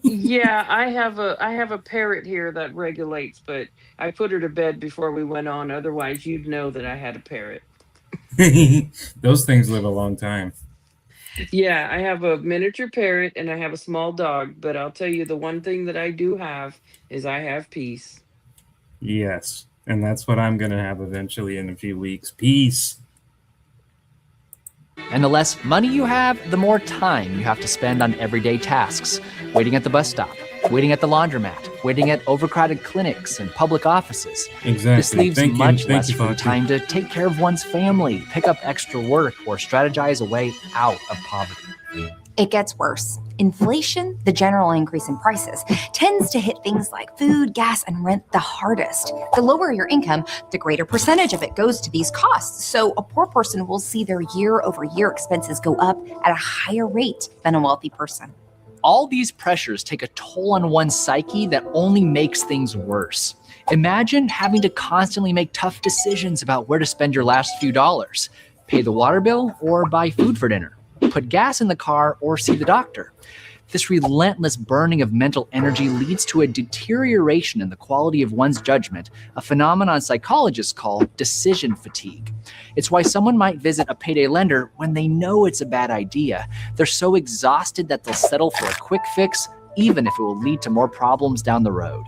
yeah, I have a parrot here that regulates, but I put her to bed before we went on. Otherwise, you'd know that I had a parrot. Those things live a long time. Yeah, I have a miniature parrot and I have a small dog, but I'll tell you the one thing that I do have is I have peace. Yes, and that's what I'm gonna have eventually in a few weeks. Peace. And the less money you have, the more time you have to spend on everyday tasks. Waiting at the bus stop, waiting at the laundromat, waiting at overcrowded clinics and public offices. Exactly. This leaves Thank you. much Thank less you, free Foxy. time to take care of one's family, pick up extra work, or strategize a way out of poverty. It gets worse. Inflation, the general increase in prices, tends to hit things like food, gas, and rent the hardest. The lower your income, the greater percentage of it goes to these costs. So a poor person will see their year-over-year expenses go up at a higher rate than a wealthy person. All these pressures take a toll on one's psyche that only makes things worse. Imagine having to constantly make tough decisions about where to spend your last few dollars. Pay the water bill or buy food for dinner. Put gas in the car or see the doctor. This relentless burning of mental energy leads to a deterioration in the quality of one's judgment, a phenomenon psychologists call decision fatigue. It's why someone might visit a payday lender when they know it's a bad idea. They're so exhausted that they'll settle for a quick fix, even if it will lead to more problems down the road.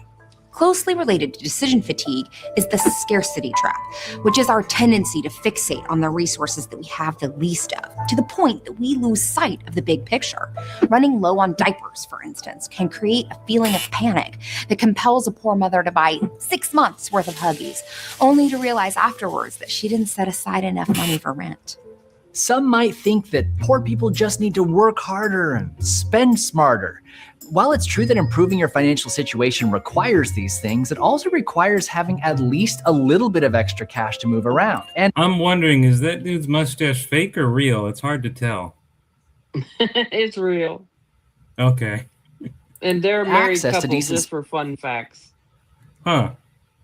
Closely related to decision fatigue is the scarcity trap, which is our tendency to fixate on the resources that we have the least of, to the point that we lose sight of the big picture. Running low on diapers, for instance, can create a feeling of panic that compels a poor mother to buy 6 months worth of Huggies, only to realize afterwards that she didn't set aside enough money for rent. Some might think that poor people just need to work harder and spend smarter. While it's true that improving your financial situation requires these things, it also requires having at least a little bit of extra cash to move around. And I'm wondering, is that dude's mustache fake or real? It's hard to tell. It's real. Okay. And they're a married Access to couple decent- just for fun facts. Huh.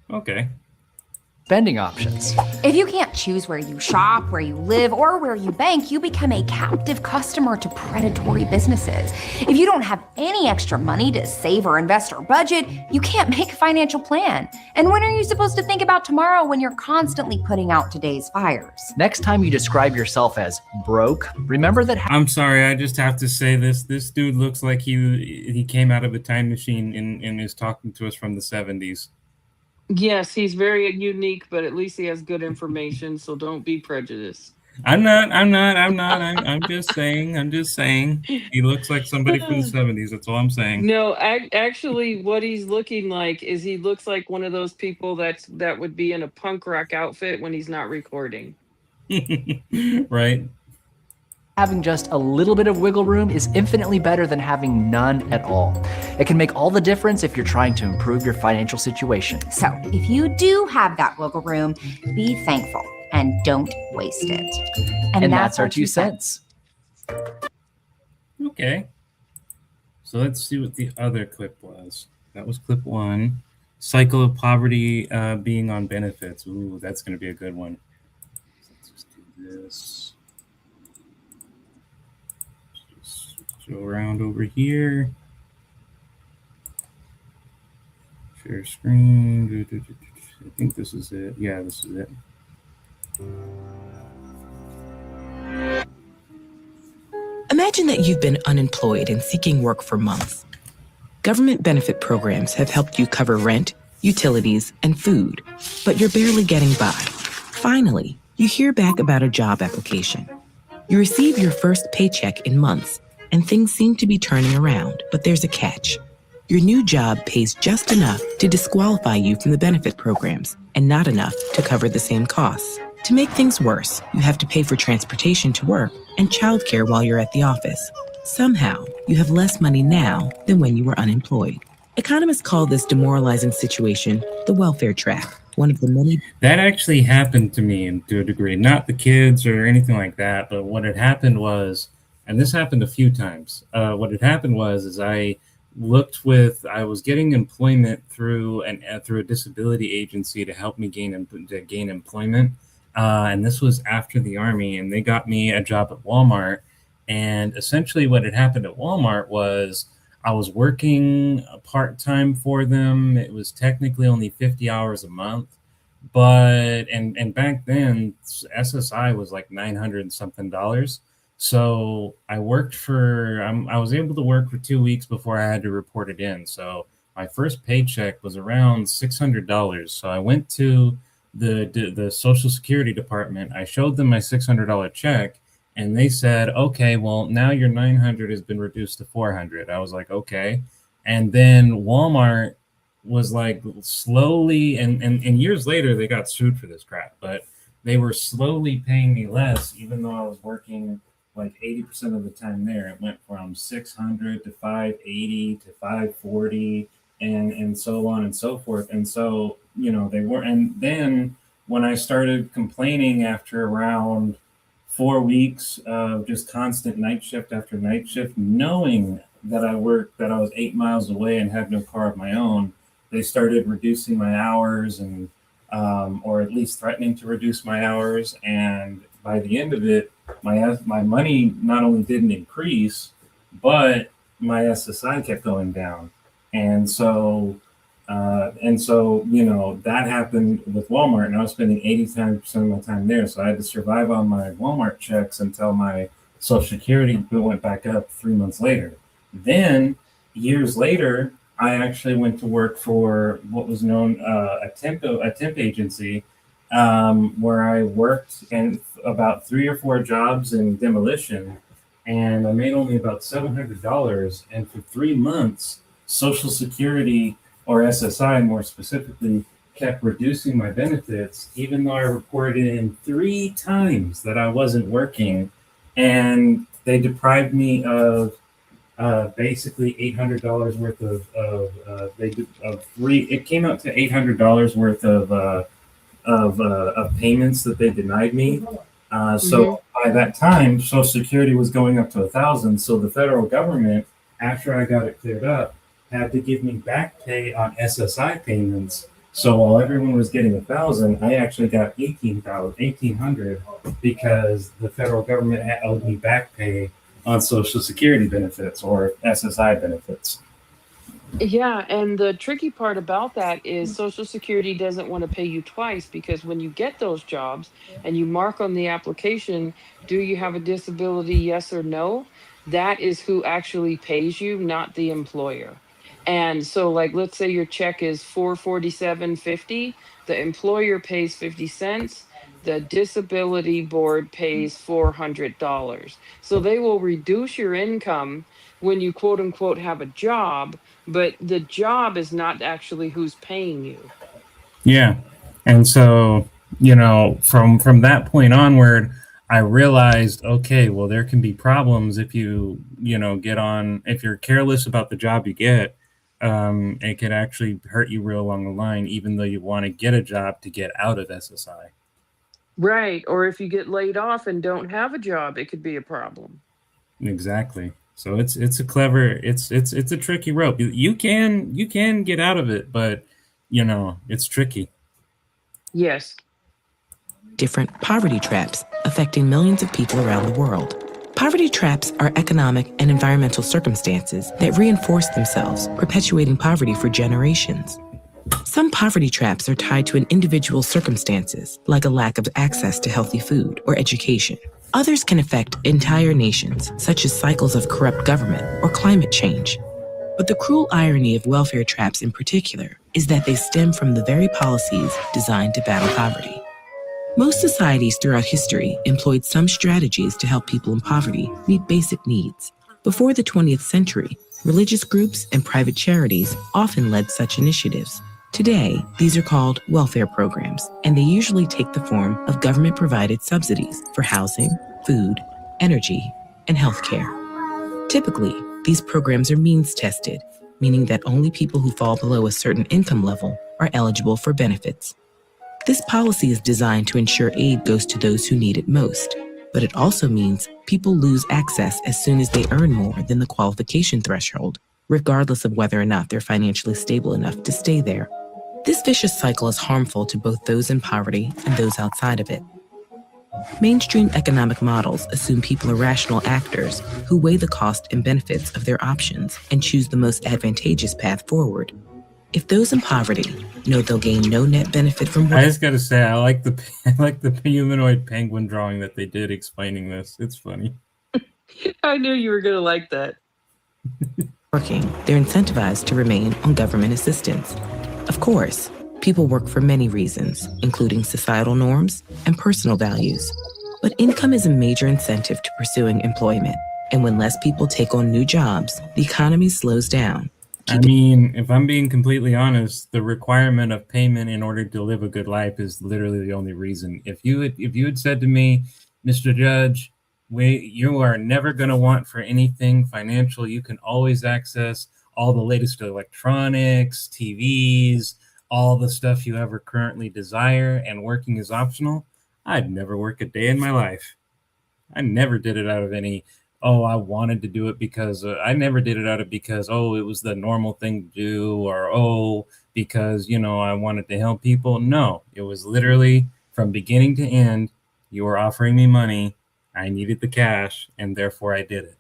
Okay. spending options. If you can't choose where you shop, where you live, or where you bank, you become a captive customer to predatory businesses. If you don't have any extra money to save or invest or budget, you can't make a financial plan. And when are you supposed to think about tomorrow when you're constantly putting out today's fires? Next time you describe yourself as broke, remember that I'm sorry, I just have to say this. This dude looks like he came out of a time machine and is talking to us from the 70s. Yes, he's very unique, but at least he has good information, so don't be prejudiced. I'm just saying. He looks like somebody from the 70s. That's all I'm saying. No, actually, what he's looking like is he looks like one of those people that would be in a punk rock outfit when he's not recording. Right? having just a little bit of wiggle room is infinitely better than having none at all. It can make all the difference if you're trying to improve your financial situation. So if you do have that wiggle room, be thankful and don't waste it. And that's our 2 cents. Okay. So let's see what the other clip was. That was clip 1. Cycle of poverty being on benefits. Ooh, that's going to be a good one. Let's just do this. Just go around over here. Share screen. I think this is it. Yeah, this is it. Imagine that you've been unemployed and seeking work for months. Government benefit programs have helped you cover rent, utilities, and food, but you're barely getting by. Finally, you hear back about a job application. You receive your first paycheck in months, and things seem to be turning around, but there's a catch. Your new job pays just enough to disqualify you from the benefit programs and not enough to cover the same costs. To make things worse, you have to pay for transportation to work and childcare while you're at the office. Somehow, you have less money now than when you were unemployed. Economists call this demoralizing situation the welfare trap, one of the many. That actually happened to me to a degree. Not the kids or anything like that, but what had happened was, and this happened a few times. What had happened was I was getting employment through a disability agency to help me gain employment, and this was after the Army, and they got me a job at Walmart. And essentially, what had happened at Walmart was I was working part-time for them. It was technically only 50 hours a month, but and back then SSI was like $900 and something. So I was able to work for 2 weeks before I had to report it in. So my first paycheck was around $600. So I went to the Social Security department. I showed them my $600 check, and they said, okay, well, now your $900 has been reduced to $400. I was like, okay. And then Walmart was like slowly, and years later, they got sued for this crap, but they were slowly paying me less, even though I was working like 80% of the time there. It went from 600 to 580 to 540 and so on and so forth. And so, they were, and then when I started complaining after around 4 weeks of just constant night shift after night shift, knowing that I was 8 miles away and had no car of my own, they started reducing my hours and, or at least threatening to reduce my hours. And by the end of it, my money not only didn't increase, but my SSI kept going down. And so, that happened with Walmart, and I was spending 85% of my time there. So I had to survive on my Walmart checks until my Social Security bill went back up 3 months later. Then, years later, I actually went to work for what was known a temp agency, where I worked in about 3 or 4 jobs in demolition, and I made only about $700. And for 3 months, Social Security, or SSI more specifically, kept reducing my benefits, even though I reported in 3 times that I wasn't working. And they deprived me of basically $800 worth it came out to $800 worth of payments that they denied me. So by that time, Social Security was going up to $1,000. So the federal government, after I got it cleared up, had to give me back pay on SSI payments. So while everyone was getting $1,000, I actually got $1,800 because the federal government owed me back pay on Social Security benefits or SSI benefits. Yeah, and the tricky part about that is Social Security doesn't want to pay you twice, because when you get those jobs and you mark on the application, do you have a disability, yes or no? That is who actually pays you, not the employer. And so, like, let's say your check is $447.50, the employer pays 50 cents, the disability board pays $400. So they will reduce your income when you quote unquote have a job, but the job is not actually who's paying you. Yeah. And so, from that point onward, I realized, okay, well, there can be problems if you if you're careless about the job you get. It could actually hurt you real along the line, even though you want to get a job to get out of SSI. Right. Or if you get laid off and don't have a job, it could be a problem. Exactly. So it's a tricky rope. You can get out of it, but it's tricky. Yes. Different poverty traps affecting millions of people around the world. Poverty traps are economic and environmental circumstances that reinforce themselves, perpetuating poverty for generations. Some poverty traps are tied to an individual's circumstances, like a lack of access to healthy food or education. Others can affect entire nations, such as cycles of corrupt government or climate change. But the cruel irony of welfare traps in particular is that they stem from the very policies designed to battle poverty. Most societies throughout history employed some strategies to help people in poverty meet basic needs. Before the 20th century, religious groups and private charities often led such initiatives. Today, these are called welfare programs, and they usually take the form of government-provided subsidies for housing, food, energy, and healthcare. Typically, these programs are means-tested, meaning that only people who fall below a certain income level are eligible for benefits. This policy is designed to ensure aid goes to those who need it most, but it also means people lose access as soon as they earn more than the qualification threshold, regardless of whether or not they're financially stable enough to stay there. This vicious cycle is harmful to both those in poverty and those outside of it. Mainstream economic models assume people are rational actors who weigh the cost and benefits of their options and choose the most advantageous path forward. If those in poverty know they'll gain no net benefit from I just gotta say, I like the humanoid penguin drawing that they did explaining this. It's funny. I knew you were going to like that. working, they're incentivized to remain on government assistance. Of course, people work for many reasons, including societal norms and personal values. But income is a major incentive to pursuing employment. And when less people take on new jobs, the economy slows down. I mean, if I'm being completely honest, the requirement of payment in order to live a good life is literally the only reason. If you had said to me, Mr. Judge, you are never going to want for anything financial. You can always access all the latest electronics, TVs, all the stuff you ever currently desire, and working is optional. I'd never work a day in my life. I never did it out of any, oh, I wanted to do it because I never did it out of because, oh, it was the normal thing to do, or, oh, because, I wanted to help people. No, it was literally from beginning to end, you were offering me money. I needed the cash, and therefore I did it.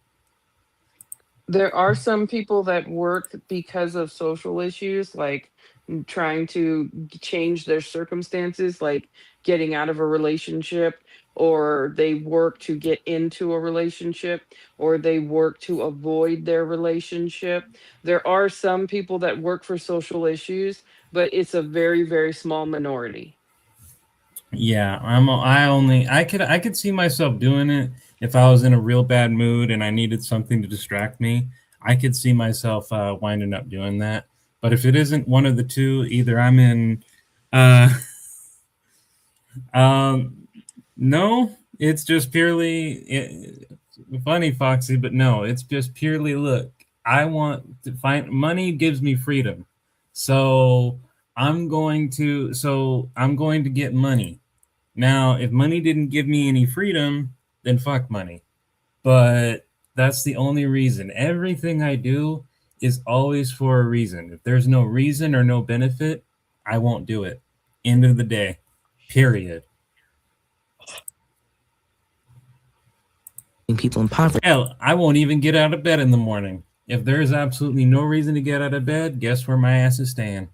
There are some people that work because of social issues, like trying to change their circumstances, like getting out of a relationship, or they work to get into a relationship, or they work to avoid their relationship. There are some people that work for social issues, but it's a very, very small minority. Yeah, I could see myself doing it if I was in a real bad mood and I needed something to distract me. I could see myself winding up doing that. But if it isn't one of the two, either I'm in no, it's just purely funny, Foxy, but no, it's just purely look. I want to find money gives me freedom. So I'm going to get money. Now, if money didn't give me any freedom, then fuck money. But that's the only reason. Everything I do is always for a reason. If there's no reason or no benefit, I won't do it. End of the day. Period. People in poverty. Hell, I won't even get out of bed in the morning. If there's absolutely no reason to get out of bed, guess where my ass is staying?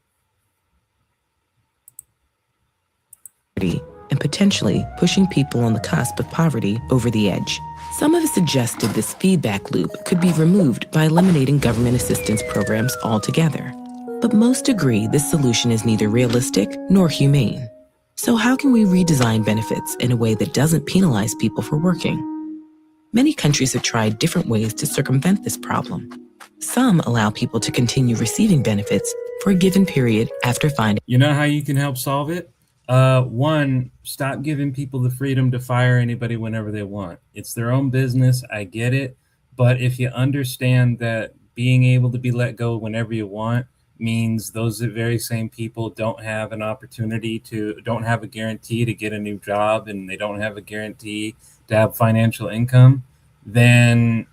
And potentially pushing people on the cusp of poverty over the edge. Some have suggested this feedback loop could be removed by eliminating government assistance programs altogether. But most agree this solution is neither realistic nor humane. So how can we redesign benefits in a way that doesn't penalize people for working? Many countries have tried different ways to circumvent this problem. Some allow people to continue receiving benefits for a given period after finding. You know how you can help solve it? One, stop giving people the freedom to fire anybody whenever they want. It's their own business. I get it. But if you understand that being able to be let go whenever you want means those very same people don't have an opportunity don't have a guarantee to get a new job, and they don't have a guarantee to have financial income, then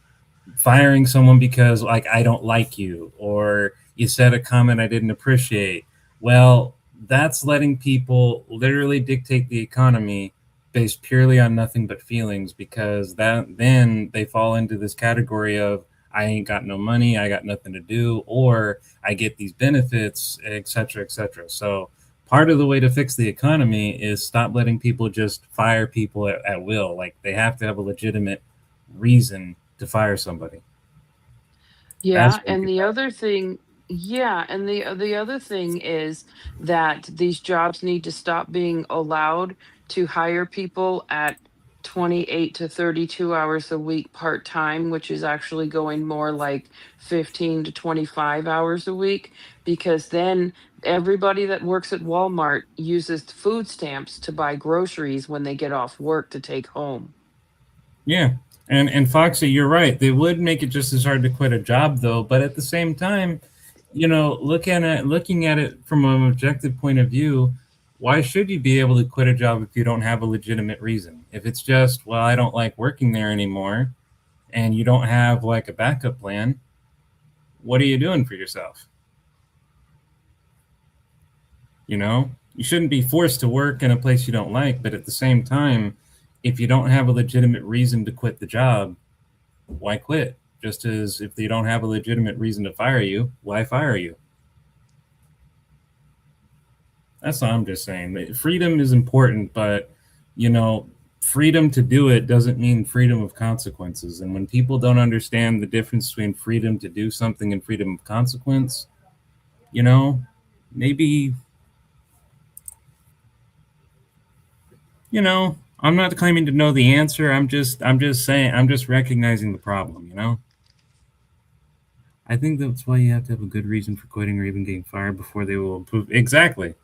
firing someone because I don't like you, or you said a comment I didn't appreciate, well, that's letting people literally dictate the economy based purely on nothing but feelings, because then they fall into this category of I ain't got no money, I got nothing to do, or I get these benefits, etc., etc. So part of the way to fix the economy is stop letting people just fire people at will. They have to have a legitimate reason to fire somebody. Yeah, and the other thing, the other thing is that these jobs need to stop being allowed to hire people at 28 to 32 hours a week part time, which is actually going more like 15 to 25 hours a week, because then everybody that works at Walmart uses food stamps to buy groceries when they get off work to take home. Yeah. And Foxy, you're right. They would make it just as hard to quit a job though, but at the same time, looking at it from an objective point of view, why should you be able to quit a job if you don't have a legitimate reason? If it's just, well, I don't like working there anymore, and you don't have like a backup plan, what are you doing for yourself? You shouldn't be forced to work in a place you don't like, but at the same time, if you don't have a legitimate reason to quit the job, why quit? Just as if you don't have a legitimate reason to fire you, why fire you? That's all I'm just saying. Freedom is important, but freedom to do it doesn't mean freedom of consequences. And when people don't understand the difference between freedom to do something and freedom of consequence, maybe, I'm not claiming to know the answer. I'm just saying, I'm just recognizing the problem, I think that's why you have to have a good reason for quitting or even getting fired before they will approve. Exactly.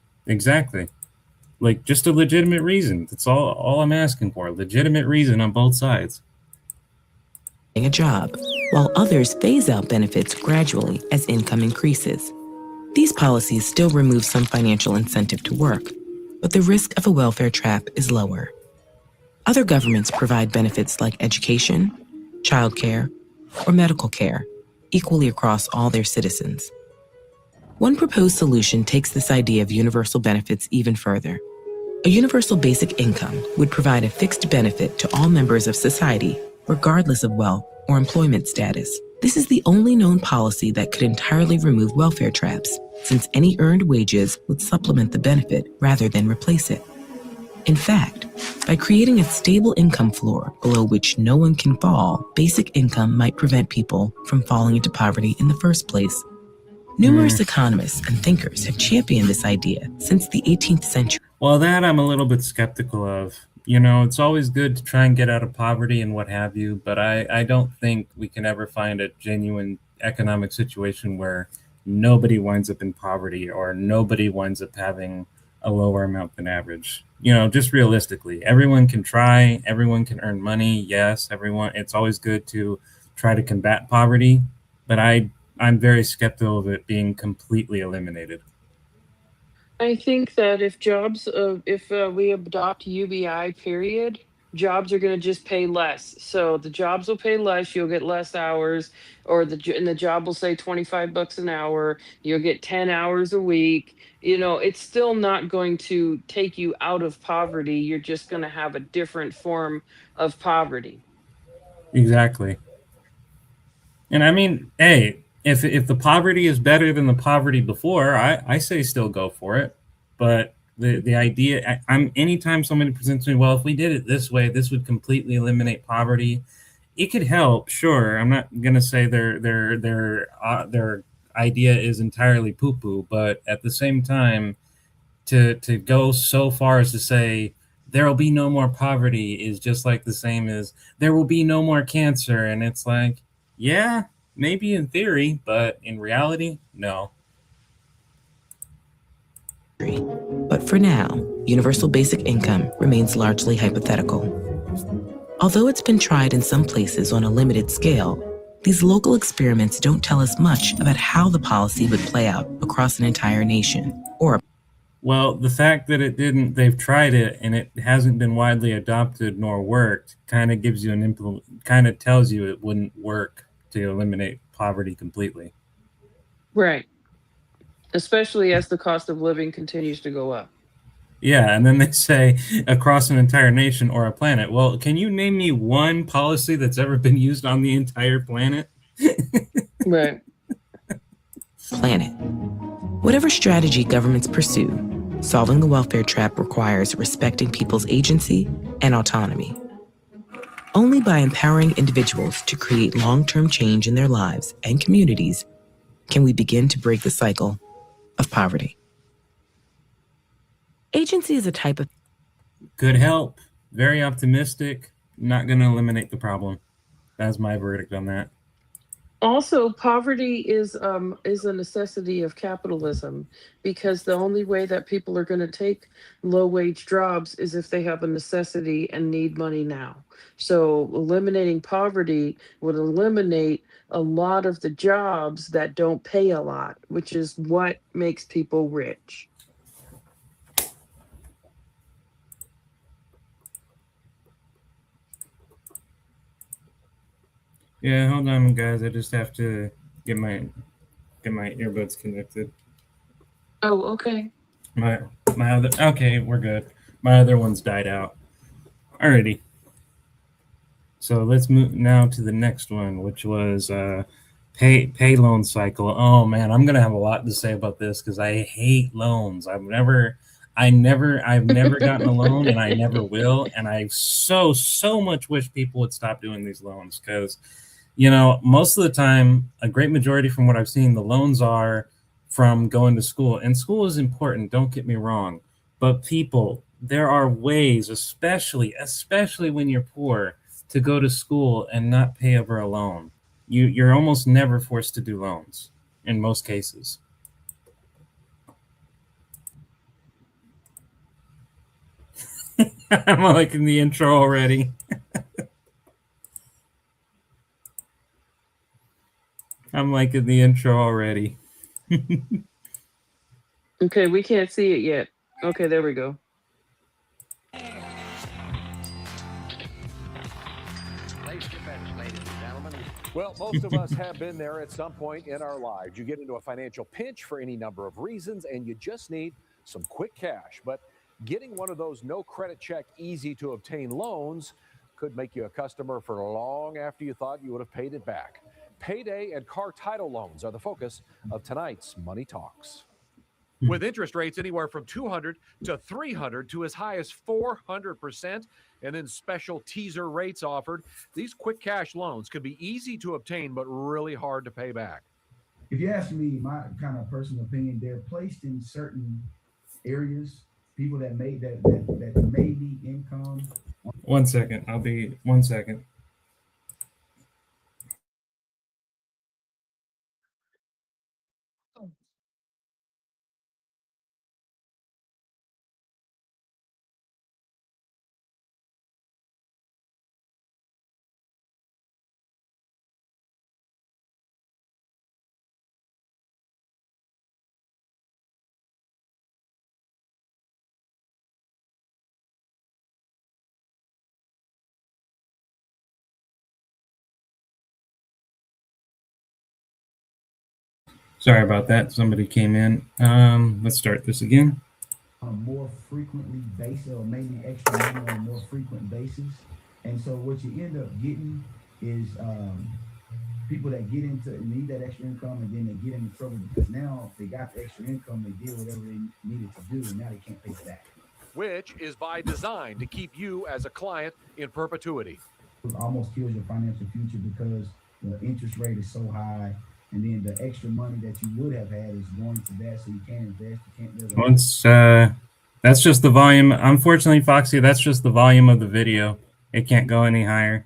Like just a legitimate reason. That's all I'm asking for. A legitimate reason on both sides. A job, while others phase out benefits gradually as income increases. These policies still remove some financial incentive to work, but the risk of a welfare trap is lower. Other governments provide benefits like education, childcare, or medical care equally across all their citizens. One proposed solution takes this idea of universal benefits even further. A universal basic income would provide a fixed benefit to all members of society, regardless of wealth or employment status. This is the only known policy that could entirely remove welfare traps, since any earned wages would supplement the benefit rather than replace it. In fact, by creating a stable income floor below which no one can fall, basic income might prevent people from falling into poverty in the first place. Numerous economists and thinkers have championed this idea since the 18th century. Well, that I'm a little bit skeptical of. It's always good to try and get out of poverty and what have you, but I don't think we can ever find a genuine economic situation where nobody winds up in poverty or nobody winds up having a lower amount than average. Just realistically, everyone can try, everyone can earn money. Yes, it's always good to try to combat poverty, but I'm very skeptical of it being completely eliminated. I think that if we adopt UBI, period, jobs are going to just pay less. So the jobs will pay less. You'll get less hours, and the job will say $25 an hour. You'll get 10 hours a week. It's still not going to take you out of poverty. You're just going to have a different form of poverty. Exactly. And I mean, hey, if the poverty is better than the poverty before, I say still go for it. But the idea, anytime somebody presents me, well, if we did it this way, this would completely eliminate poverty. It could help, sure. I'm not gonna say their idea is entirely poo-poo, but at the same time, to go so far as to say there will be no more poverty is just like the same as there will be no more cancer, and it's like, yeah, maybe in theory, but in reality, no. But for now, universal basic income remains largely hypothetical. Although it's been tried in some places on a limited scale, these local experiments don't tell us much about how the policy would play out across an entire nation. Well, the fact that they've tried it and it hasn't been widely adopted nor worked kind of gives you kind of tells you it wouldn't work to eliminate poverty completely. Right. Especially as the cost of living continues to go up. Yeah, and then they say across an entire nation or a planet. Well, can you name me one policy that's ever been used on the entire planet? Right. Planet. Whatever strategy governments pursue, solving the welfare trap requires respecting people's agency and autonomy. Only by empowering individuals to create long-term change in their lives and communities can we begin to break the cycle of poverty. Agency is a type of... Could help. Very optimistic. Not going to eliminate the problem. That's my verdict on that. Also, poverty is a necessity of capitalism, because the only way that people are going to take low wage jobs is if they have a necessity and need money now. So eliminating poverty would eliminate a lot of the jobs that don't pay a lot, which is what makes people rich. Yeah, hold on, guys. I just have to get my earbuds connected. Oh, okay. My other, okay, we're good. My other one's died out. Alrighty. So let's move now to the next one, which was pay loan cycle. Oh man, I'm gonna have a lot to say about this because I hate loans. I've never gotten a loan, and I never will. And I so much wish people would stop doing these loans, because most of the time, a great majority from what I've seen, the loans are from going to school. And school is important, don't get me wrong. But people, there are ways, especially when you're poor, to go to school and not pay over a loan. You're almost never forced to do loans in most cases. I'm liking the intro already. I'm liking the intro already. Okay, we can't see it yet. Okay, there we go. Well, most of us have been there at some point in our lives. You get into a financial pinch for any number of reasons, and you just need some quick cash. But getting one of those no credit check, easy to obtain loans could make you a customer for long after you thought you would have paid it back. Payday and car title loans are the focus of tonight's Money Talks. With interest rates anywhere from 200 to 300 to as high as 400%, and then special teaser rates offered, these quick cash loans can be easy to obtain but really hard to pay back. If you ask me my kind of personal opinion, they're placed in certain areas, people that may be income. 1 second. I'll be 1 second. Sorry about that. Somebody came in. Let's start this again. On a more frequently basis, or maybe extra money on a more frequent basis. And so what you end up getting is people that get into need that extra income, and then they get into trouble because now they got the extra income, they did whatever they needed to do, and now they can't pay it back. Which is by design to keep you as a client in perpetuity. It almost kills your financial future because the interest rate is so high, and then the extra money that you would have had is going to that, so you can't invest, you can't live. Once that's just the volume. Unfortunately, Foxy, that's just the volume of the video. It can't go any higher.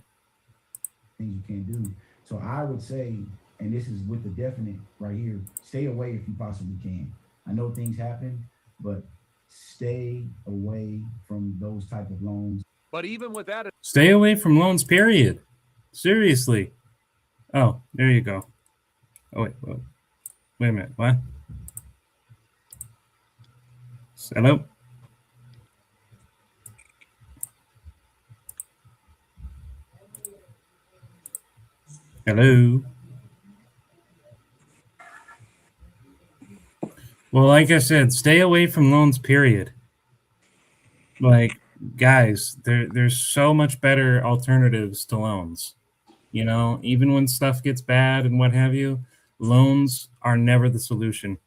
Things you can't do. So I would say, and this is with the definite right here, stay away if you possibly can. I know things happen, but stay away from those type of loans. But even with that, Stay away from loans, period. Seriously. Oh, there you go. Oh, wait a minute. What? Hello? Hello? Well, like I said, stay away from loans, period. Like, guys, there's so much better alternatives to loans. Even when stuff gets bad and what have you, loans are never the solution.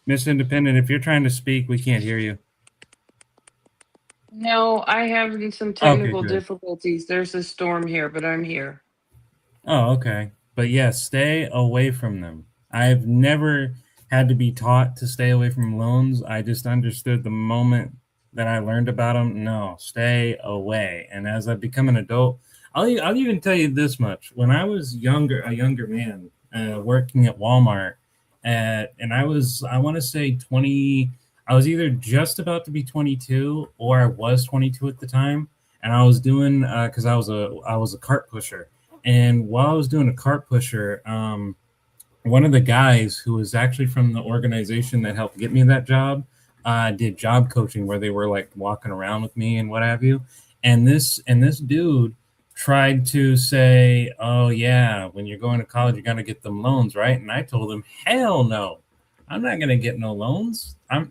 Miss Independent, if you're trying to speak, we can't hear you. No, I have some technical good. difficulties. There's a storm here, but I'm here. Oh, okay. But yes, stay away from them. I've never had to be taught to stay away from loans. I just understood the moment that I learned about them, no, stay away. And as I've become an adult, I'll even tell you this much. When I was a younger man, working at Walmart, and I want to say 20, I was either just about to be 22 or I was 22 at the time. And I was doing, cause I was a cart pusher. And while I was doing a cart pusher, one of the guys who was actually from the organization that helped get me that job, did job coaching where they were like walking around with me and what have you. And this dude tried to say, "Oh yeah, when you're going to college, you're gonna get them loans, right?" And I told him, "Hell no, I'm not gonna get no loans. I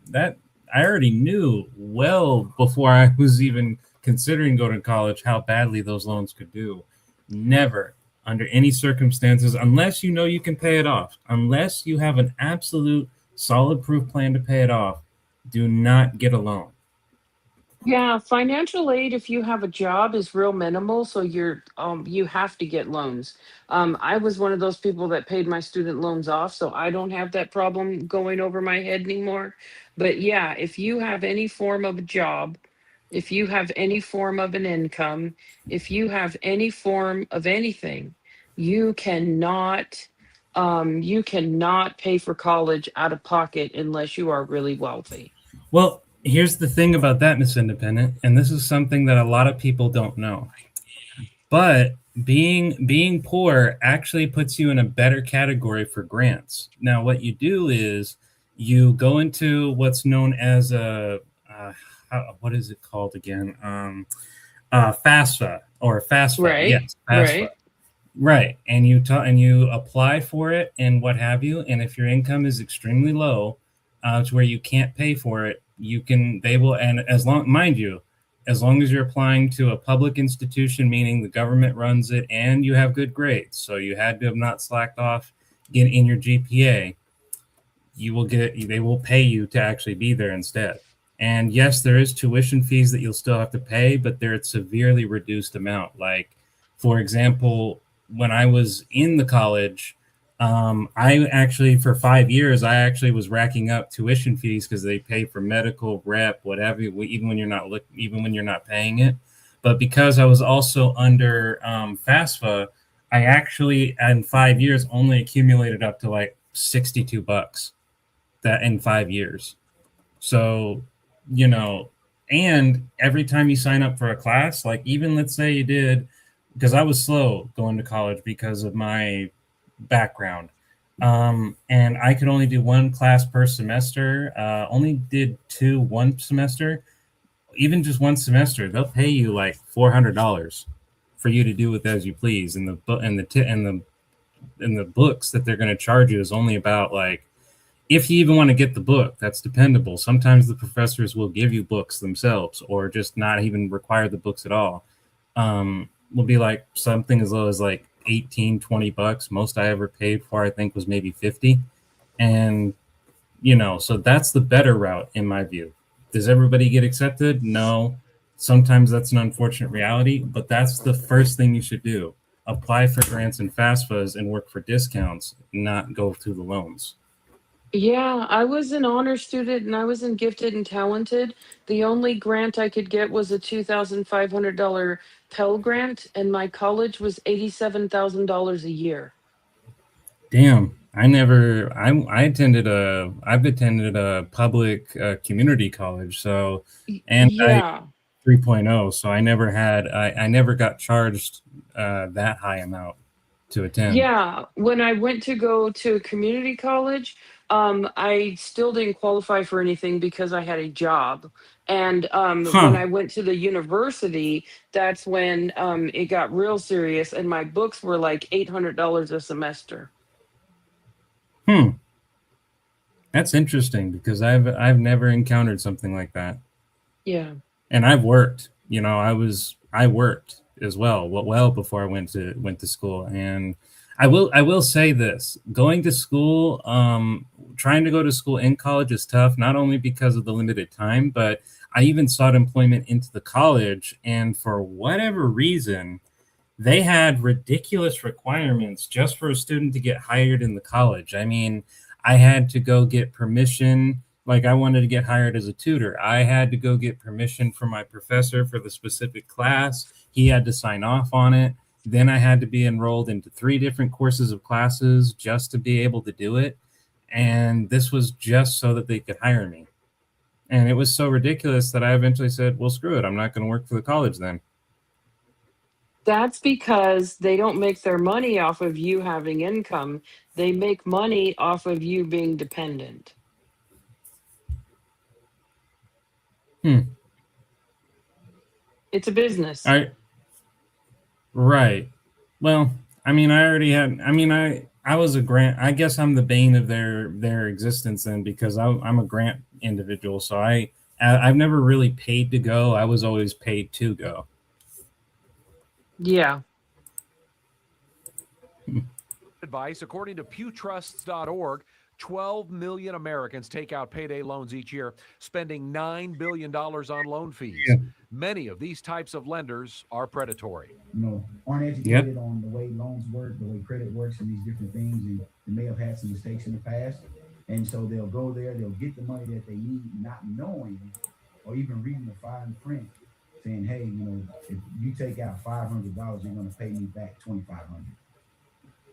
already knew well before I was even considering going to college how badly those loans could do. Never, under any circumstances, unless you know you can pay it off, unless you have an absolute solid proof plan to pay it off, do not get a loan." Yeah, financial aid if you have a job is real minimal, so you have to get loans. I was one of those people that paid my student loans off, so I don't have that problem going over my head anymore. But yeah, if you have any form of a job, if you have any form of an income, if you have any form of anything, you cannot you cannot pay for college out of pocket unless you are really wealthy. Well, here's the thing about that, Miss Independent, and this is something that a lot of people don't know. But being poor actually puts you in a better category for grants. Now, what you do is you go into what's known as what is it called again? FAFSA or FAFSA. Right, Yes, FAFSA. right. Right, and you apply for it and what have you. And if your income is extremely low, to where you can't pay for it, they will, and as long, mind you, as long as you're applying to a public institution, meaning the government runs it, and you have good grades, so you had to have not slacked off in your GPA, they will pay you to actually be there instead. And yes, there is tuition fees that you'll still have to pay, but they're at severely reduced amount. Like, for example, when I was in the college, I actually, for 5 years, I actually was racking up tuition fees because they pay for medical, rep, whatever, even when you're not paying it. But because I was also under FAFSA, I actually, in 5 years, only accumulated up to like $62 that in 5 years. So, and every time you sign up for a class, like even let's say you did, because I was slow going to college because of my background. And I could only do one class per semester, only did two one semester. Even just one semester, they'll pay you like $400 for you to do with as you please. And the books that they're going to charge you is only about like, if you even want to get the book, that's dependable. Sometimes the professors will give you books themselves or just not even require the books at all. Will be like something as low as like 18, $20. Most I ever paid for, I think, was maybe 50. And, so that's the better route in my view. Does everybody get accepted? No. Sometimes that's an unfortunate reality, but that's the first thing you should do. Apply for grants and FAFSAs and work for discounts, not go through the loans. Yeah, I was an honor student and I was in gifted and talented. The only grant I could get was a $2,500 Pell Grant, and my college was $87,000 a year. Damn, I've attended a public community college, so, and Yeah. 3.0, so I never got charged that high amount to attend. Yeah, when I went to go to community college, I still didn't qualify for anything because I had a job. And when I went to the university, that's when it got real serious, and my books were like $800 a semester. That's interesting because I've never encountered something like that. Yeah. And I've worked, I worked as well before I went to school. And I will say this, going to school, trying to go to school in college is tough, not only because of the limited time, but I even sought employment into the college. And for whatever reason, they had ridiculous requirements just for a student to get hired in the college. I mean, I had to go get permission Like I wanted to get hired as a tutor. I had to go get permission from my professor for the specific class. He had to sign off on it. Then I had to be enrolled into 3 different courses of classes just to be able to do it. And this was just so that they could hire me. And it was so ridiculous that I eventually said, well, screw it. I'm not going to work for the college then. That's because they don't make their money off of you having income. They make money off of you being dependent. It's a business. Right. Well, I mean, I was a grant. I guess I'm the bane of their existence then, because I'm a grant individual. So I've never really paid to go. I was always paid to go. Yeah. Advice, according to pewtrusts.org, 12 million Americans take out payday loans each year, spending $9 billion on loan fees. Yeah. Many of these types of lenders are predatory. Aren't educated on the way loans work, the way credit works, and these different things, and they may have had some mistakes in the past. And so they'll go there, they'll get the money that they need, not knowing or even reading the fine print saying, hey, if you take out $500, you're going to pay me back $2,500.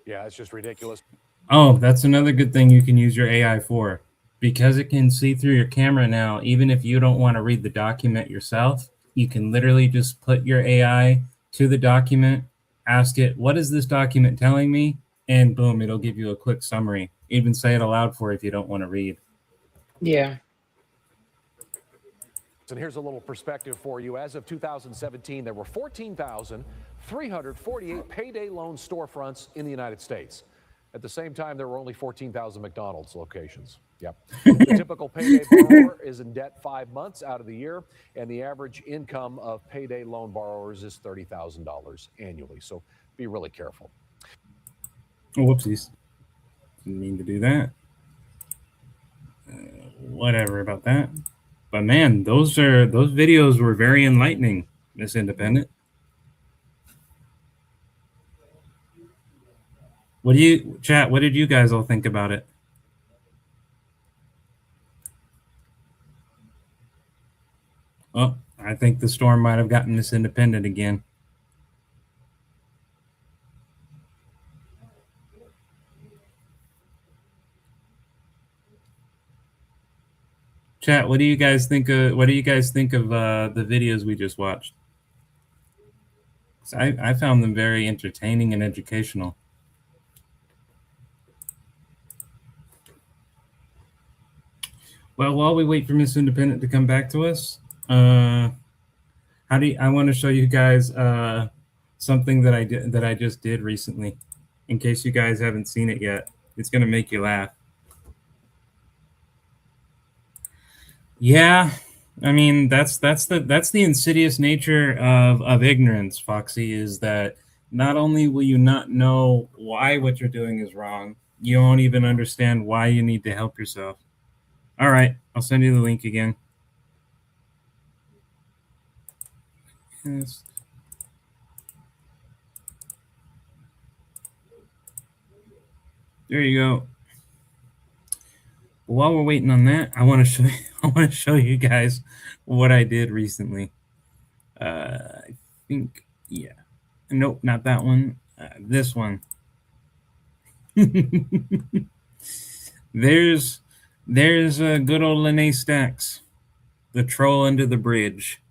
Yeah, it's just ridiculous. Oh, that's another good thing you can use your AI for, because it can see through your camera now. Even if you don't want to read the document yourself, you can literally just put your AI to the document, ask it, what is this document telling me? And boom, it'll give you a quick summary. Even say it aloud for if you don't want to read. Yeah. And here's a little perspective for you. As of 2017, there were 14,348 payday loan storefronts in the United States. At the same time, there were only 14,000 McDonald's locations. Yep. The typical payday borrower is in debt 5 months out of the year, and the average income of payday loan borrowers is $30,000 annually. So be really careful. Oh, whoopsies. Didn't mean to do that. Whatever about that. But man, those videos were very enlightening, Miss Independent. What did you guys all think about it? Oh, I think the storm might have gotten Miss Independent again. Chat, what do you guys think of the videos we just watched? I found them very entertaining and educational. Well, while we wait for Miss Independent to come back to us, I want to show you guys something that I just did recently. In case you guys haven't seen it yet, it's gonna make you laugh. Yeah, I mean that's the insidious nature of ignorance, Foxy, is that not only will you not know why what you're doing is wrong, you won't even understand why you need to help yourself. All right, I'll send you the link again. Yes. There you go. While we're waiting on that, I want to show you guys what I did recently. I think, yeah. Nope, not that one. This one. There's good old Lene Stacks, the troll under the bridge.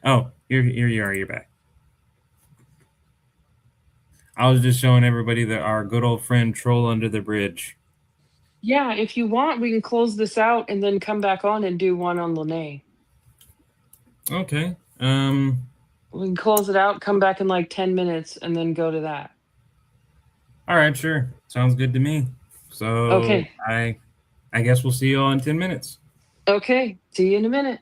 Oh, here you are. You're back. I was just showing everybody that our good old friend Troll Under the Bridge. Yeah, if you want, we can close this out and then come back on and do one on Lene. Okay. We can close it out, come back in like 10 minutes, and then go to that. All right, sure. Sounds good to me. So okay. I guess we'll see you all in 10 minutes. Okay. See you in a minute.